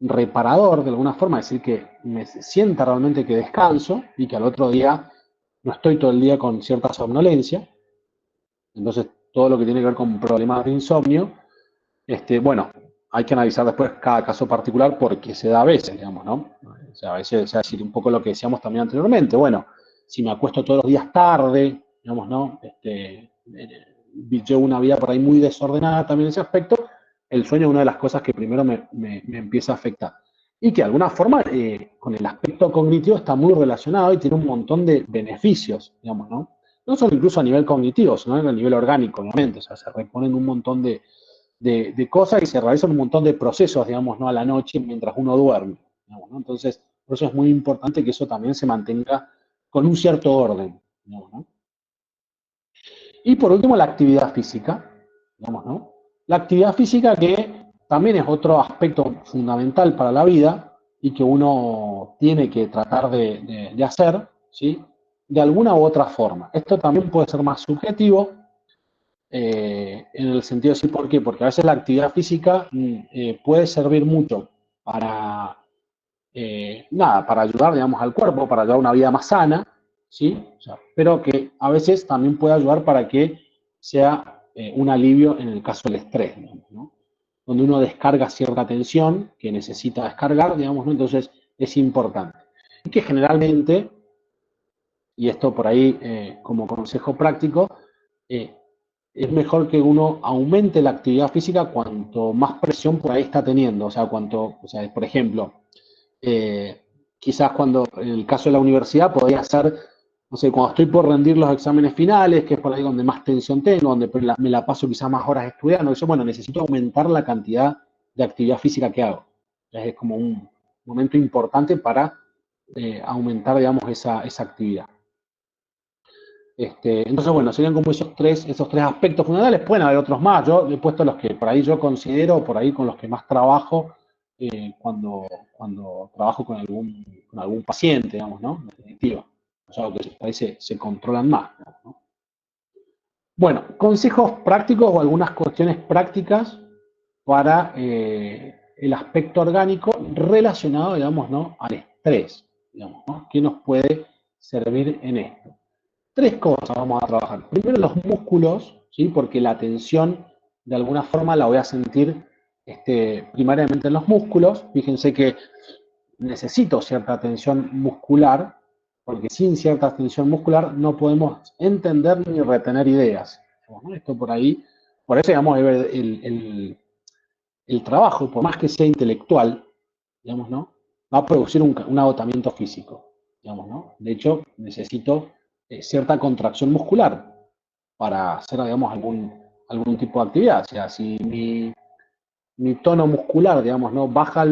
reparador, de alguna forma, es decir, que me sienta realmente que descanso y que al otro día no estoy todo el día con cierta somnolencia. Entonces, todo lo que tiene que ver con problemas de insomnio, bueno, hay que analizar después cada caso particular porque se da a veces, digamos, ¿no? O sea, a veces, o sea, decir un poco lo que decíamos también anteriormente, bueno, si me acuesto todos los días tarde, digamos, ¿no? Llevo una vida por ahí muy desordenada también en ese aspecto, el sueño es una de las cosas que primero me empieza a afectar. Y que de alguna forma con el aspecto cognitivo está muy relacionado y tiene un montón de beneficios, digamos, ¿no? No solo incluso a nivel cognitivo, sino a nivel orgánico, obviamente. O sea, se reponen un montón de cosas y se realizan un montón de procesos, digamos, ¿no? A la noche mientras uno duerme, digamos, ¿no? Entonces, por eso es muy importante que eso también se mantenga con un cierto orden, digamos, ¿no? Y por último, la actividad física, digamos, ¿no? La actividad física que también es otro aspecto fundamental para la vida y que uno tiene que tratar de hacer, ¿sí? De alguna u otra forma. Esto también puede ser más subjetivo, en el sentido de decir, ¿por qué? Porque a veces la actividad física puede servir mucho para, nada, para ayudar, digamos, al cuerpo, para ayudar a una vida más sana, ¿sí? O sea, pero que a veces también puede ayudar para que sea un alivio en el caso del estrés, digamos, ¿no? Donde uno descarga cierta tensión que necesita descargar, digamos, ¿no? Entonces es importante. Y que generalmente, y esto por ahí como consejo práctico, eh, es mejor que uno aumente la actividad física cuanto más presión por ahí está teniendo. O sea, por ejemplo, eh, quizás cuando, en el caso de la universidad, podría ser, no sé, cuando estoy por rendir los exámenes finales, que es por ahí donde más tensión tengo, donde me la paso quizás más horas estudiando, eso, bueno, necesito aumentar la cantidad de actividad física que hago. Entonces, es como un momento importante para aumentar, digamos, esa actividad. Entonces, bueno, serían como esos tres aspectos fundamentales. Pueden haber otros más. Yo he puesto los que por ahí yo considero, por ahí con los que más trabajo cuando trabajo con algún paciente, digamos, ¿no? En definitiva. O sea, que por ahí se controlan más, ¿no? Bueno, consejos prácticos o algunas cuestiones prácticas para el aspecto orgánico relacionado, digamos, ¿no? Al estrés, digamos, ¿no? ¿Qué nos puede servir en esto? Tres cosas vamos a trabajar. Primero los músculos, ¿sí? Porque la tensión de alguna forma la voy a sentir primariamente en los músculos. Fíjense que necesito cierta tensión muscular, porque sin cierta tensión muscular no podemos entender ni retener ideas. ¿No? Esto por ahí, por eso digamos, el trabajo, por más que sea intelectual, digamos, ¿no? Va a producir un agotamiento físico, digamos, ¿no? De hecho, necesito cierta contracción muscular para hacer, digamos, algún tipo de actividad. O sea, si mi tono muscular, digamos, ¿no? Baja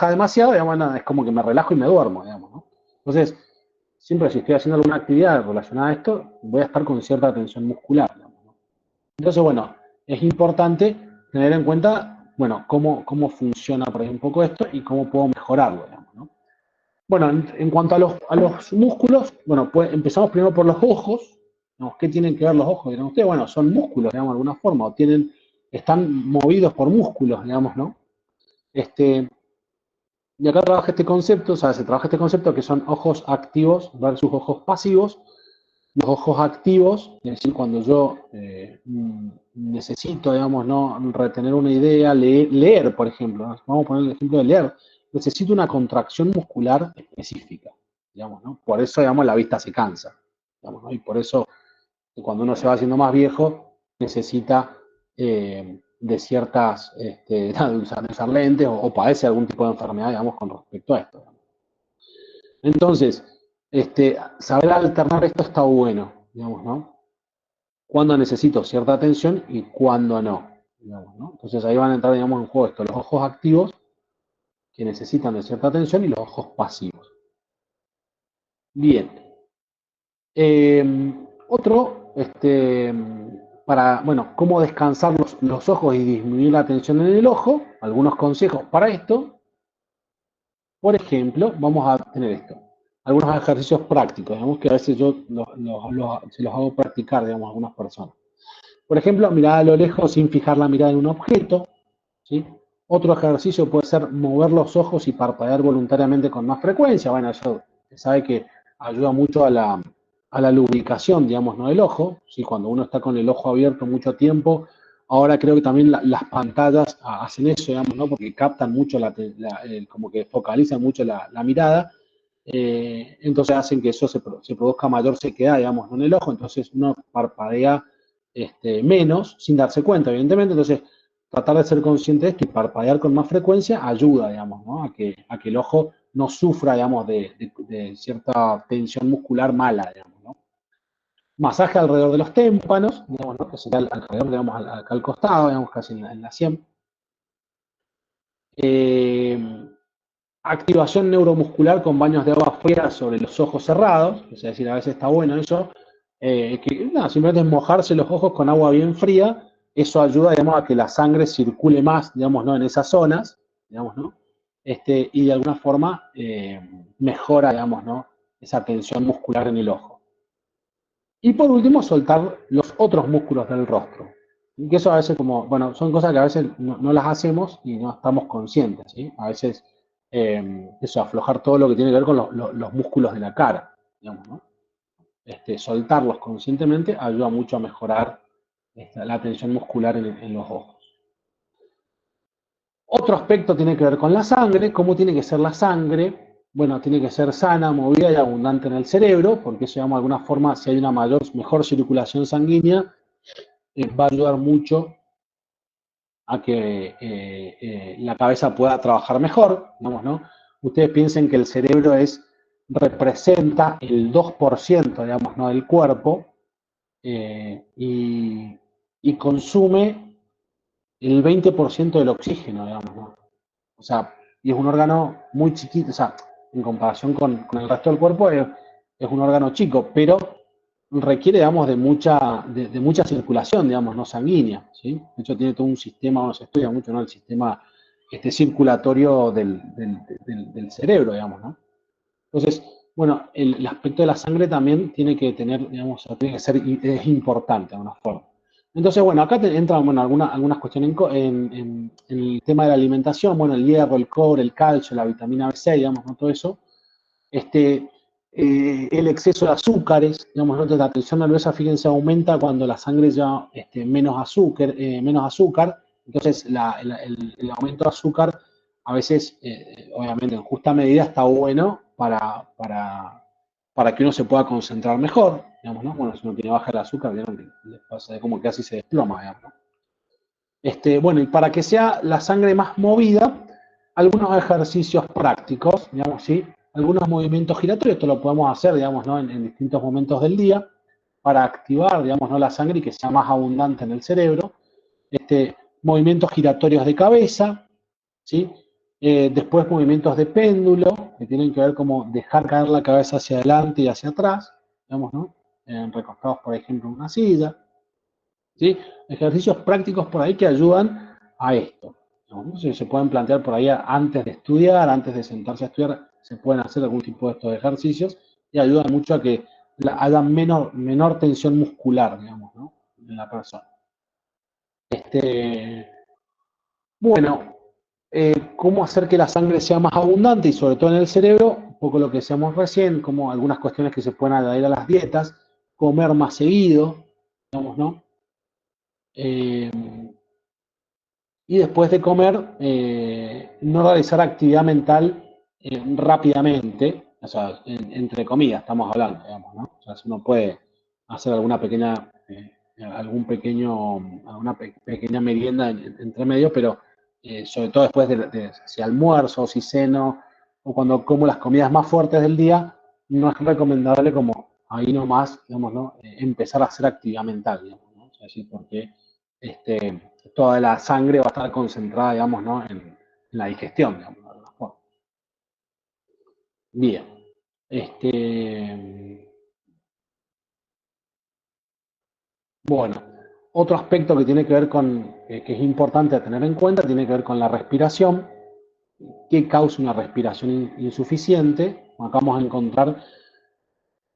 demasiado, digamos, no, es como que me relajo y me duermo, digamos, ¿no? Entonces, siempre si estoy haciendo alguna actividad relacionada a esto, voy a estar con cierta tensión muscular, digamos, ¿no? Entonces, bueno, es importante tener en cuenta, bueno, cómo funciona por ahí un poco esto y cómo puedo mejorarlo, digamos, ¿no? Bueno, en cuanto a los músculos, bueno, pues empezamos primero por los ojos. ¿No? ¿Qué tienen que ver los ojos? Dirán ustedes, bueno, son músculos, digamos, de alguna forma, están movidos por músculos, digamos, ¿no? Y acá trabaja este concepto, o sea, se trabaja este concepto que son ojos activos versus ojos pasivos. Los ojos activos, es decir, cuando yo necesito, digamos, ¿no? Retener una idea, leer, por ejemplo, ¿no? Vamos a poner el ejemplo de leer, necesito una contracción muscular específica, digamos, ¿no? Por eso, digamos, la vista se cansa, digamos, ¿no? Y por eso, cuando uno se va haciendo más viejo, necesita de ciertas, de usar lentes o padece algún tipo de enfermedad, digamos, con respecto a esto. Entonces, saber alternar esto está bueno, digamos, ¿no? Cuándo necesito cierta atención y cuándo no, digamos, ¿no? Entonces ahí van a entrar, digamos, en juego los ojos activos que necesitan de cierta atención y los ojos pasivos. Bien. Otro, para, bueno, cómo descansar los ojos y disminuir la tensión en el ojo, algunos consejos para esto. Por ejemplo, vamos a tener esto. Algunos ejercicios prácticos, digamos que a veces yo se los hago practicar, digamos, a algunas personas. Por ejemplo, mirar a lo lejos sin fijar la mirada en un objeto, ¿sí? Otro ejercicio puede ser mover los ojos y parpadear voluntariamente con más frecuencia. Bueno, eso se sabe que ayuda mucho a la lubricación, digamos, ¿no? Del ojo, ¿sí? Cuando uno está con el ojo abierto mucho tiempo. Ahora creo que también las pantallas hacen eso, digamos, ¿no? Porque captan mucho, como que focalizan mucho la mirada. Entonces hacen que eso se produzca mayor sequedad, digamos, ¿no? En el ojo. Entonces uno parpadea menos, sin darse cuenta, evidentemente. Entonces, tratar de ser consciente de esto y parpadear con más frecuencia ayuda, digamos, ¿no? a que el ojo no sufra, digamos, de cierta tensión muscular mala, digamos, ¿no? Masaje alrededor de los témpanos, digamos, ¿no? Que sería alrededor, digamos, acá al costado, digamos, casi en la sien. Activación neuromuscular con baños de agua fría sobre los ojos cerrados, es decir, a veces está bueno eso, que no, simplemente es mojarse los ojos con agua bien fría, eso ayuda, digamos, a que la sangre circule más, digamos, ¿no? En esas zonas, digamos, ¿no? Y de alguna forma mejora, digamos, ¿no? Esa tensión muscular en el ojo. Y por último, soltar los otros músculos del rostro. Y que eso a veces como, bueno, son cosas que a veces no las hacemos y no estamos conscientes, ¿sí? A veces eso, aflojar todo lo que tiene que ver con los músculos de la cara, digamos, ¿no? Soltarlos conscientemente ayuda mucho a mejorar la tensión muscular en los ojos. Otro aspecto tiene que ver con la sangre. ¿Cómo tiene que ser la sangre? Bueno, tiene que ser sana, movida y abundante en el cerebro, porque eso, digamos, de alguna forma, si hay una mejor circulación sanguínea, va a ayudar mucho a que la cabeza pueda trabajar mejor, digamos, ¿no? Ustedes piensen que el cerebro representa el 2%, digamos, ¿no?, del cuerpo, y consume el 20% del oxígeno, digamos, ¿no? O sea, y es un órgano muy chiquito, o sea, en comparación con el resto del cuerpo, es un órgano chico, pero requiere, digamos, de mucha circulación, digamos, no sanguínea, ¿sí? De hecho, tiene todo un sistema, se estudia mucho, ¿no?, el sistema circulatorio del cerebro, digamos, ¿no? Entonces, bueno, el aspecto de la sangre también tiene que tener, digamos, tiene que ser, es importante de alguna forma. Entonces, bueno, acá entran, bueno, algunas cuestiones en el tema de la alimentación, bueno, el hierro, el cobre, el calcio, la vitamina B6, digamos, ¿no?, todo eso. El exceso de azúcares, digamos, ¿no?, la tensión nerviosa, fíjense, aumenta cuando la sangre lleva menos azúcar, entonces el aumento de azúcar a veces, obviamente en justa medida, está bueno para que uno se pueda concentrar mejor, digamos, ¿no? Bueno, si uno tiene baja el azúcar, ¿vieron?, le pasa como que casi se desploma, digamos, ¿no? Bueno, y para que sea la sangre más movida, algunos ejercicios prácticos, digamos, ¿sí? Algunos movimientos giratorios, esto lo podemos hacer, digamos, ¿no?, en distintos momentos del día, para activar, digamos, ¿no?, la sangre y que sea más abundante en el cerebro. Movimientos giratorios de cabeza, ¿sí? Después movimientos de péndulo, que tienen que ver como dejar caer la cabeza hacia adelante y hacia atrás, digamos, ¿no?, recostados, por ejemplo, en una silla, ¿sí? Ejercicios prácticos por ahí que ayudan a esto, ¿no? Entonces, se pueden plantear por ahí antes de estudiar, antes de sentarse a estudiar, se pueden hacer algún tipo de estos ejercicios y ayudan mucho a que haya menor tensión muscular, digamos, ¿no?, en la persona. Bueno, cómo hacer que la sangre sea más abundante y sobre todo en el cerebro, un poco lo que decíamos recién, como algunas cuestiones que se pueden añadir a las dietas, comer más seguido, digamos, ¿no? Y después de comer, no realizar actividad mental rápidamente, o sea, entre comidas estamos hablando, digamos, ¿no? O sea, si uno puede hacer alguna pequeña merienda entre medio, pero sobre todo después de si almuerzo, si ceno, o cuando como las comidas más fuertes del día, no es recomendable como ahí nomás, digamos, ¿no?, empezar a hacer actividad mental, digamos, ¿no? O sea, sí, porque toda la sangre va a estar concentrada, digamos, ¿no?, en la digestión, digamos, de alguna forma. Bien. Bueno, otro aspecto que tiene que ver que es importante tener en cuenta, tiene que ver con la respiración. ¿Qué causa una respiración insuficiente? Acá vamos a encontrar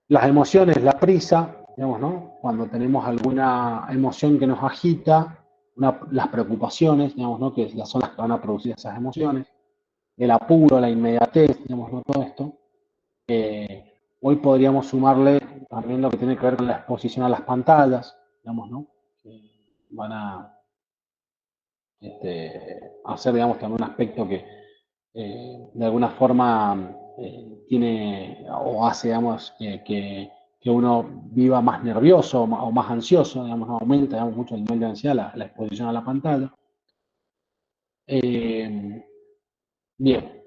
las emociones, la prisa, digamos, ¿no?, cuando tenemos alguna emoción que nos agita, las preocupaciones, digamos, ¿no?, que son las que van a producir esas emociones, el apuro, la inmediatez, digamos, ¿no?, todo esto. Hoy podríamos sumarle también lo que tiene que ver con la exposición a las pantallas, digamos, ¿no?, que van a hacer, digamos, también un aspecto que de alguna forma tiene o hace, digamos, que uno viva más nervioso o más ansioso, digamos, ¿no?, aumenta, digamos, mucho el nivel de ansiedad, la exposición a la pantalla. Bien.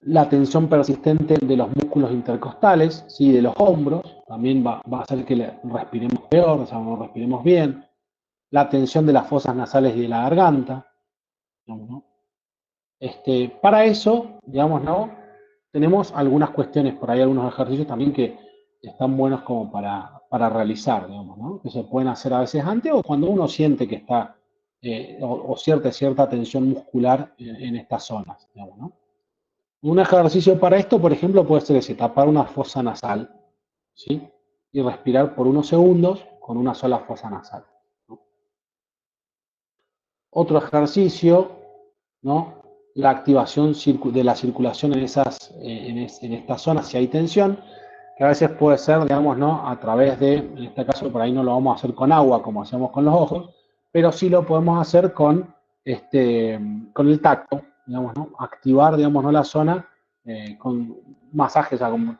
La tensión persistente de los músculos intercostales, ¿sí?, de los hombros, también va a hacer que respiremos peor, o sea, no respiremos bien. La tensión de las fosas nasales y de la garganta, digamos, ¿no? Para eso, digamos, ¿no?, tenemos algunas cuestiones, por ahí algunos ejercicios también que están buenos como para realizar, digamos, ¿no?, que se pueden hacer a veces antes o cuando uno siente que está, o cierta tensión muscular en estas zonas, digamos, ¿no? Un ejercicio para esto, por ejemplo, puede ser ese, tapar una fosa nasal, ¿sí?, y respirar por unos segundos con una sola fosa nasal, ¿no? Otro ejercicio, ¿no?, la activación de la circulación en estas zonas si hay tensión, que a veces puede ser, digamos, ¿no? A través de, en este caso por ahí no lo vamos a hacer con agua como hacemos con los ojos, pero sí lo podemos hacer con el tacto, digamos, ¿no? Activar, digamos, ¿no? La zona con masajes, o sea, como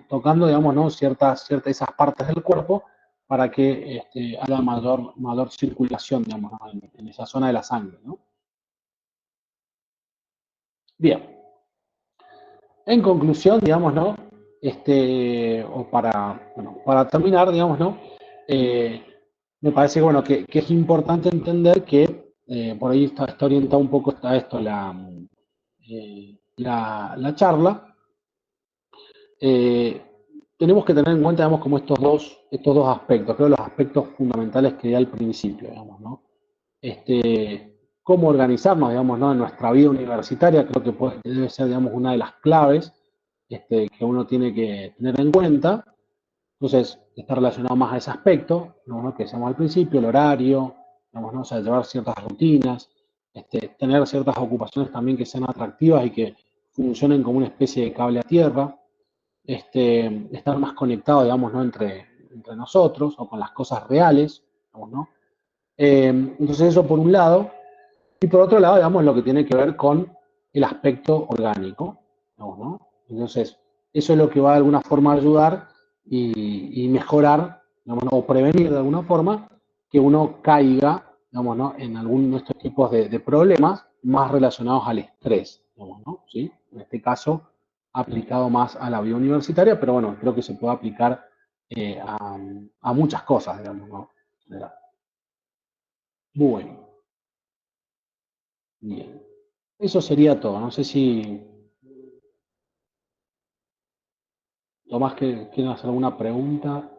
tocando, digamos, ¿no? Ciertas esas partes del cuerpo para que haya mayor circulación, digamos, ¿no? en esa zona de la sangre, ¿no? Bien, en conclusión, digamos, ¿no? Para terminar, digamos, ¿no? Eh, Me parece que, bueno, que es importante entender que por ahí está orientado un poco a esto la charla. Eh, Tenemos que tener en cuenta, digamos, como estos dos aspectos, creo los aspectos fundamentales que di al principio, digamos, ¿no? Cómo organizarnos, digamos, ¿no? En nuestra vida universitaria, creo que debe ser, digamos, una de las claves que uno tiene que tener en cuenta. Entonces, está relacionado más a ese aspecto, ¿no? Que decíamos al principio, el horario, digamos, ¿no? O sea, llevar ciertas rutinas, tener ciertas ocupaciones también que sean atractivas y que funcionen como una especie de cable a tierra, estar más conectado, digamos, ¿no? Entre nosotros o con las cosas reales, digamos, ¿no? Entonces, eso por un lado. Y por otro lado, digamos, lo que tiene que ver con el aspecto orgánico, ¿no? Entonces, eso es lo que va de alguna forma a ayudar y mejorar, digamos, ¿no? O prevenir de alguna forma que uno caiga, digamos, ¿no? En alguno de estos tipos de problemas más relacionados al estrés, digamos, ¿no? ¿Sí? En este caso, aplicado más a la vida universitaria, pero bueno, creo que se puede aplicar a muchas cosas, digamos, ¿no? Bueno, bien. Eso sería todo. No sé si Tomás, ¿quieren hacer alguna pregunta?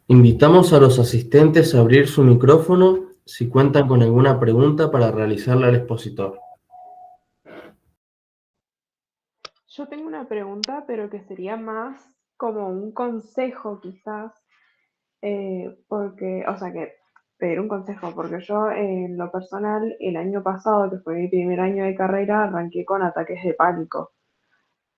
Invitamos a los asistentes a abrir su micrófono si cuentan con alguna pregunta para realizarle al expositor. Yo tengo una pregunta, pero que sería más como un consejo quizás, porque, o sea, que pedir un consejo, porque yo en lo personal, el año pasado, que fue mi primer año de carrera, arranqué con ataques de pánico.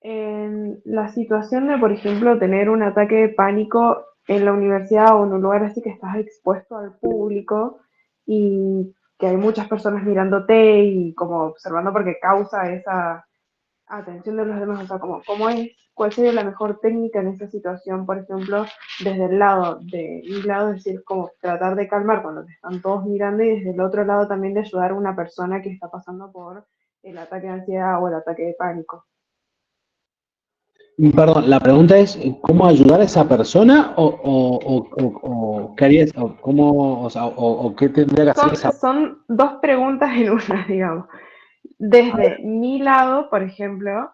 En la situación de, por ejemplo, tener un ataque de pánico en la universidad o en un lugar así que estás expuesto al público y que hay muchas personas mirándote y como observando porque causa esa atención de los demás, o sea, como, ¿cómo es? ¿Cuál sería la mejor técnica en esa situación, por ejemplo, desde el lado de mi lado, es decir, como tratar de calmar cuando te están todos mirando y desde el otro lado también de ayudar a una persona que está pasando por el ataque de ansiedad o el ataque de pánico? Perdón, la pregunta es ¿cómo ayudar a esa persona o qué harías, o cómo, o sea, o qué tendría que hacer esa Son dos preguntas en una, digamos. Desde mi lado, por ejemplo,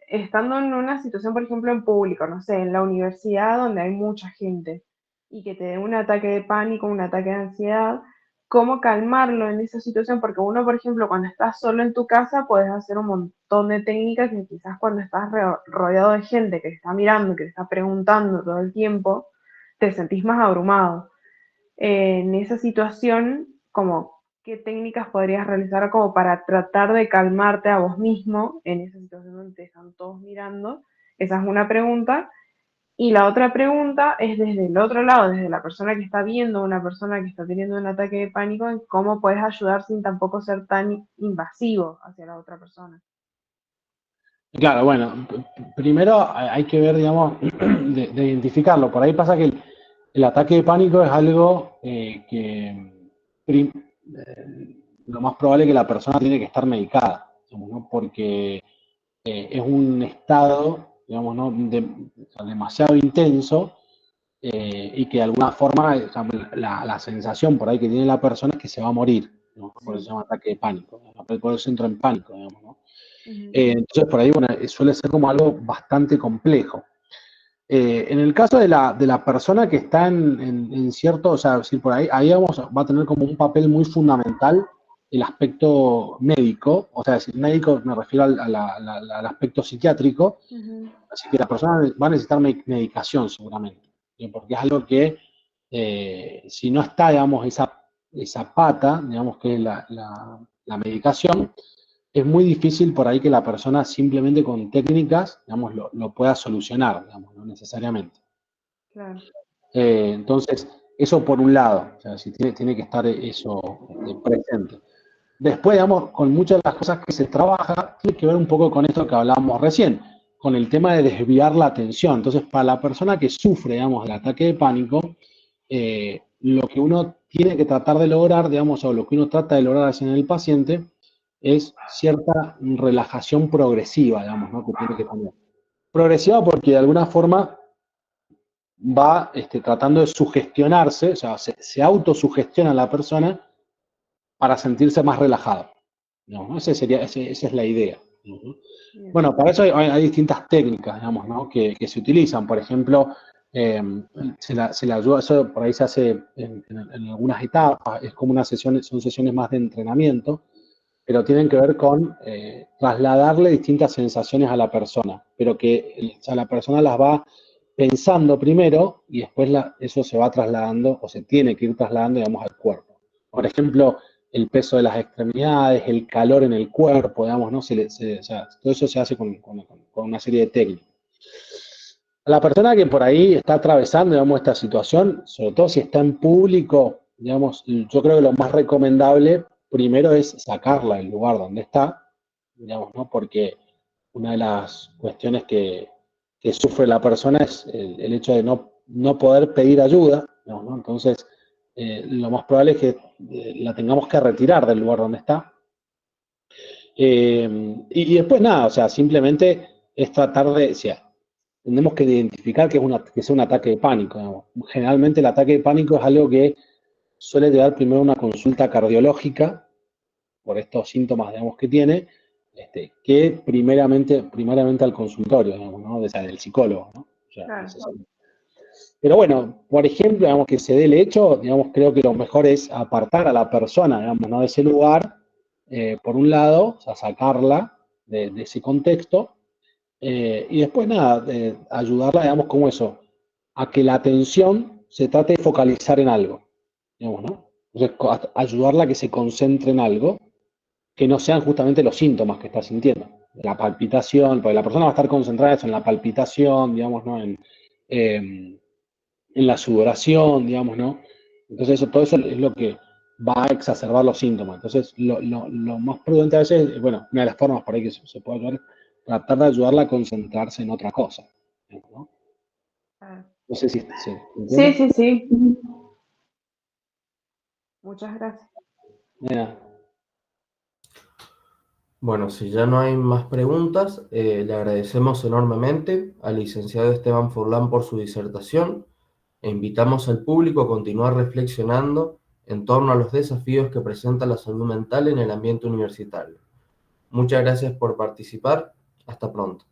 estando en una situación, por ejemplo, en público, no sé, en la universidad donde hay mucha gente y que te dé un ataque de pánico, un ataque de ansiedad, cómo calmarlo en esa situación, porque uno, por ejemplo, cuando estás solo en tu casa, puedes hacer un montón de técnicas que quizás cuando estás rodeado de gente que te está mirando, que te está preguntando todo el tiempo, te sentís más abrumado. En esa situación, como qué técnicas podrías realizar como para tratar de calmarte a vos mismo en esa situación donde te están todos mirando. Esa es una pregunta. Y la otra pregunta es desde el otro lado, desde la persona que está viendo a una persona que está teniendo un ataque de pánico, en cómo puedes ayudar sin tampoco ser tan invasivo hacia la otra persona. Claro, bueno, primero hay que ver, digamos, de identificarlo. Por ahí pasa que el ataque de pánico es algo que lo más probable es que la persona tiene que estar medicada, digamos, ¿no? Porque es un estado, digamos, ¿no? O sea, demasiado intenso y que de alguna forma o sea, la sensación por ahí que tiene la persona es que se va a morir, ¿no? Por eso se Sí. llama ataque de pánico, ¿no? Por eso entra en pánico, digamos, ¿no? Ujú. Entonces, por ahí, bueno, suele ser como algo bastante complejo. En el caso de la persona que está en cierto, o sea, si por ahí vamos, va a tener como un papel muy fundamental el aspecto médico, o sea, decir médico me refiero al aspecto psiquiátrico, Ujú. así que la persona va a necesitar medicación seguramente, porque es algo que si no está, digamos, esa pata, digamos, que es la medicación, es muy difícil por ahí que la persona simplemente con técnicas, digamos, lo pueda solucionar, digamos, no necesariamente. Claro. Entonces, eso por un lado, o sea, si tiene que estar eso presente. Después, digamos, con muchas de las cosas que se trabaja, tiene que ver un poco con esto que hablábamos recién, con el tema de desviar la atención. Entonces, para la persona que sufre, digamos, del ataque de pánico, lo que uno tiene que tratar de lograr, digamos, o lo que uno trata de lograr en el paciente, es cierta relajación progresiva, digamos, ¿no? Que tiene que tener. Progresiva porque de alguna forma va tratando de sugestionarse, o sea, se autosugestiona la persona para sentirse más relajado. ¿No? Esa es la idea. ¿No? Bien. Bueno, para eso hay distintas técnicas, digamos, ¿no? que se utilizan. Por ejemplo, se la ayuda, eso por ahí se hace en algunas etapas, es como una sesión, son sesiones más de entrenamiento, pero tienen que ver con trasladarle distintas sensaciones a la persona, pero que o sea, la persona las va pensando primero y después eso se va trasladando o se tiene que ir trasladando, digamos, al cuerpo. Por ejemplo, el peso de las extremidades, el calor en el cuerpo, digamos, ¿no? O sea, todo eso se hace con una serie de técnicas. A la persona que por ahí está atravesando, digamos, esta situación, sobre todo si está en público, digamos, yo creo que lo más recomendable primero es sacarla del lugar donde está, digamos, ¿no? Porque una de las cuestiones que sufre la persona es el hecho de no poder pedir ayuda, digamos, ¿no? Entonces, lo más probable es que la tengamos que retirar del lugar donde está. Y después nada, o sea, simplemente es tratar de, o sea, tenemos que identificar que es un ataque de pánico, digamos. Generalmente el ataque de pánico es algo que suele llevar primero una consulta cardiológica por estos síntomas, digamos, que tiene, que primeramente al consultorio, digamos, ¿no? O sea, del psicólogo, ¿no? O sea, Claro. pero bueno, por ejemplo, digamos, que se dé el hecho, digamos, creo que lo mejor es apartar a la persona, digamos, ¿no? De ese lugar, por un lado, o sea, sacarla de ese contexto, y después nada, ayudarla, digamos, como eso, a que la atención se trate de focalizar en algo, digamos, ¿no? Entonces, ayudarla a que se concentre en algo, que no sean justamente los síntomas que está sintiendo. La palpitación, porque la persona va a estar concentrada eso, en la palpitación, digamos, ¿no? En la sudoración, digamos, ¿no? Entonces, todo eso es lo que va a exacerbar los síntomas. Entonces, lo más prudente a veces, bueno, una de las formas por ahí que se puede ayudar, tratar de ayudarla a concentrarse en otra cosa, ¿no? Claro. No sé si se Sí, entiende. sí, sí. Muchas gracias. Mira, Bueno, si ya no hay más preguntas, le agradecemos enormemente al licenciado Esteban Forlán por su disertación e invitamos al público a continuar reflexionando en torno a los desafíos que presenta la salud mental en el ambiente universitario. Muchas gracias por participar. Hasta pronto.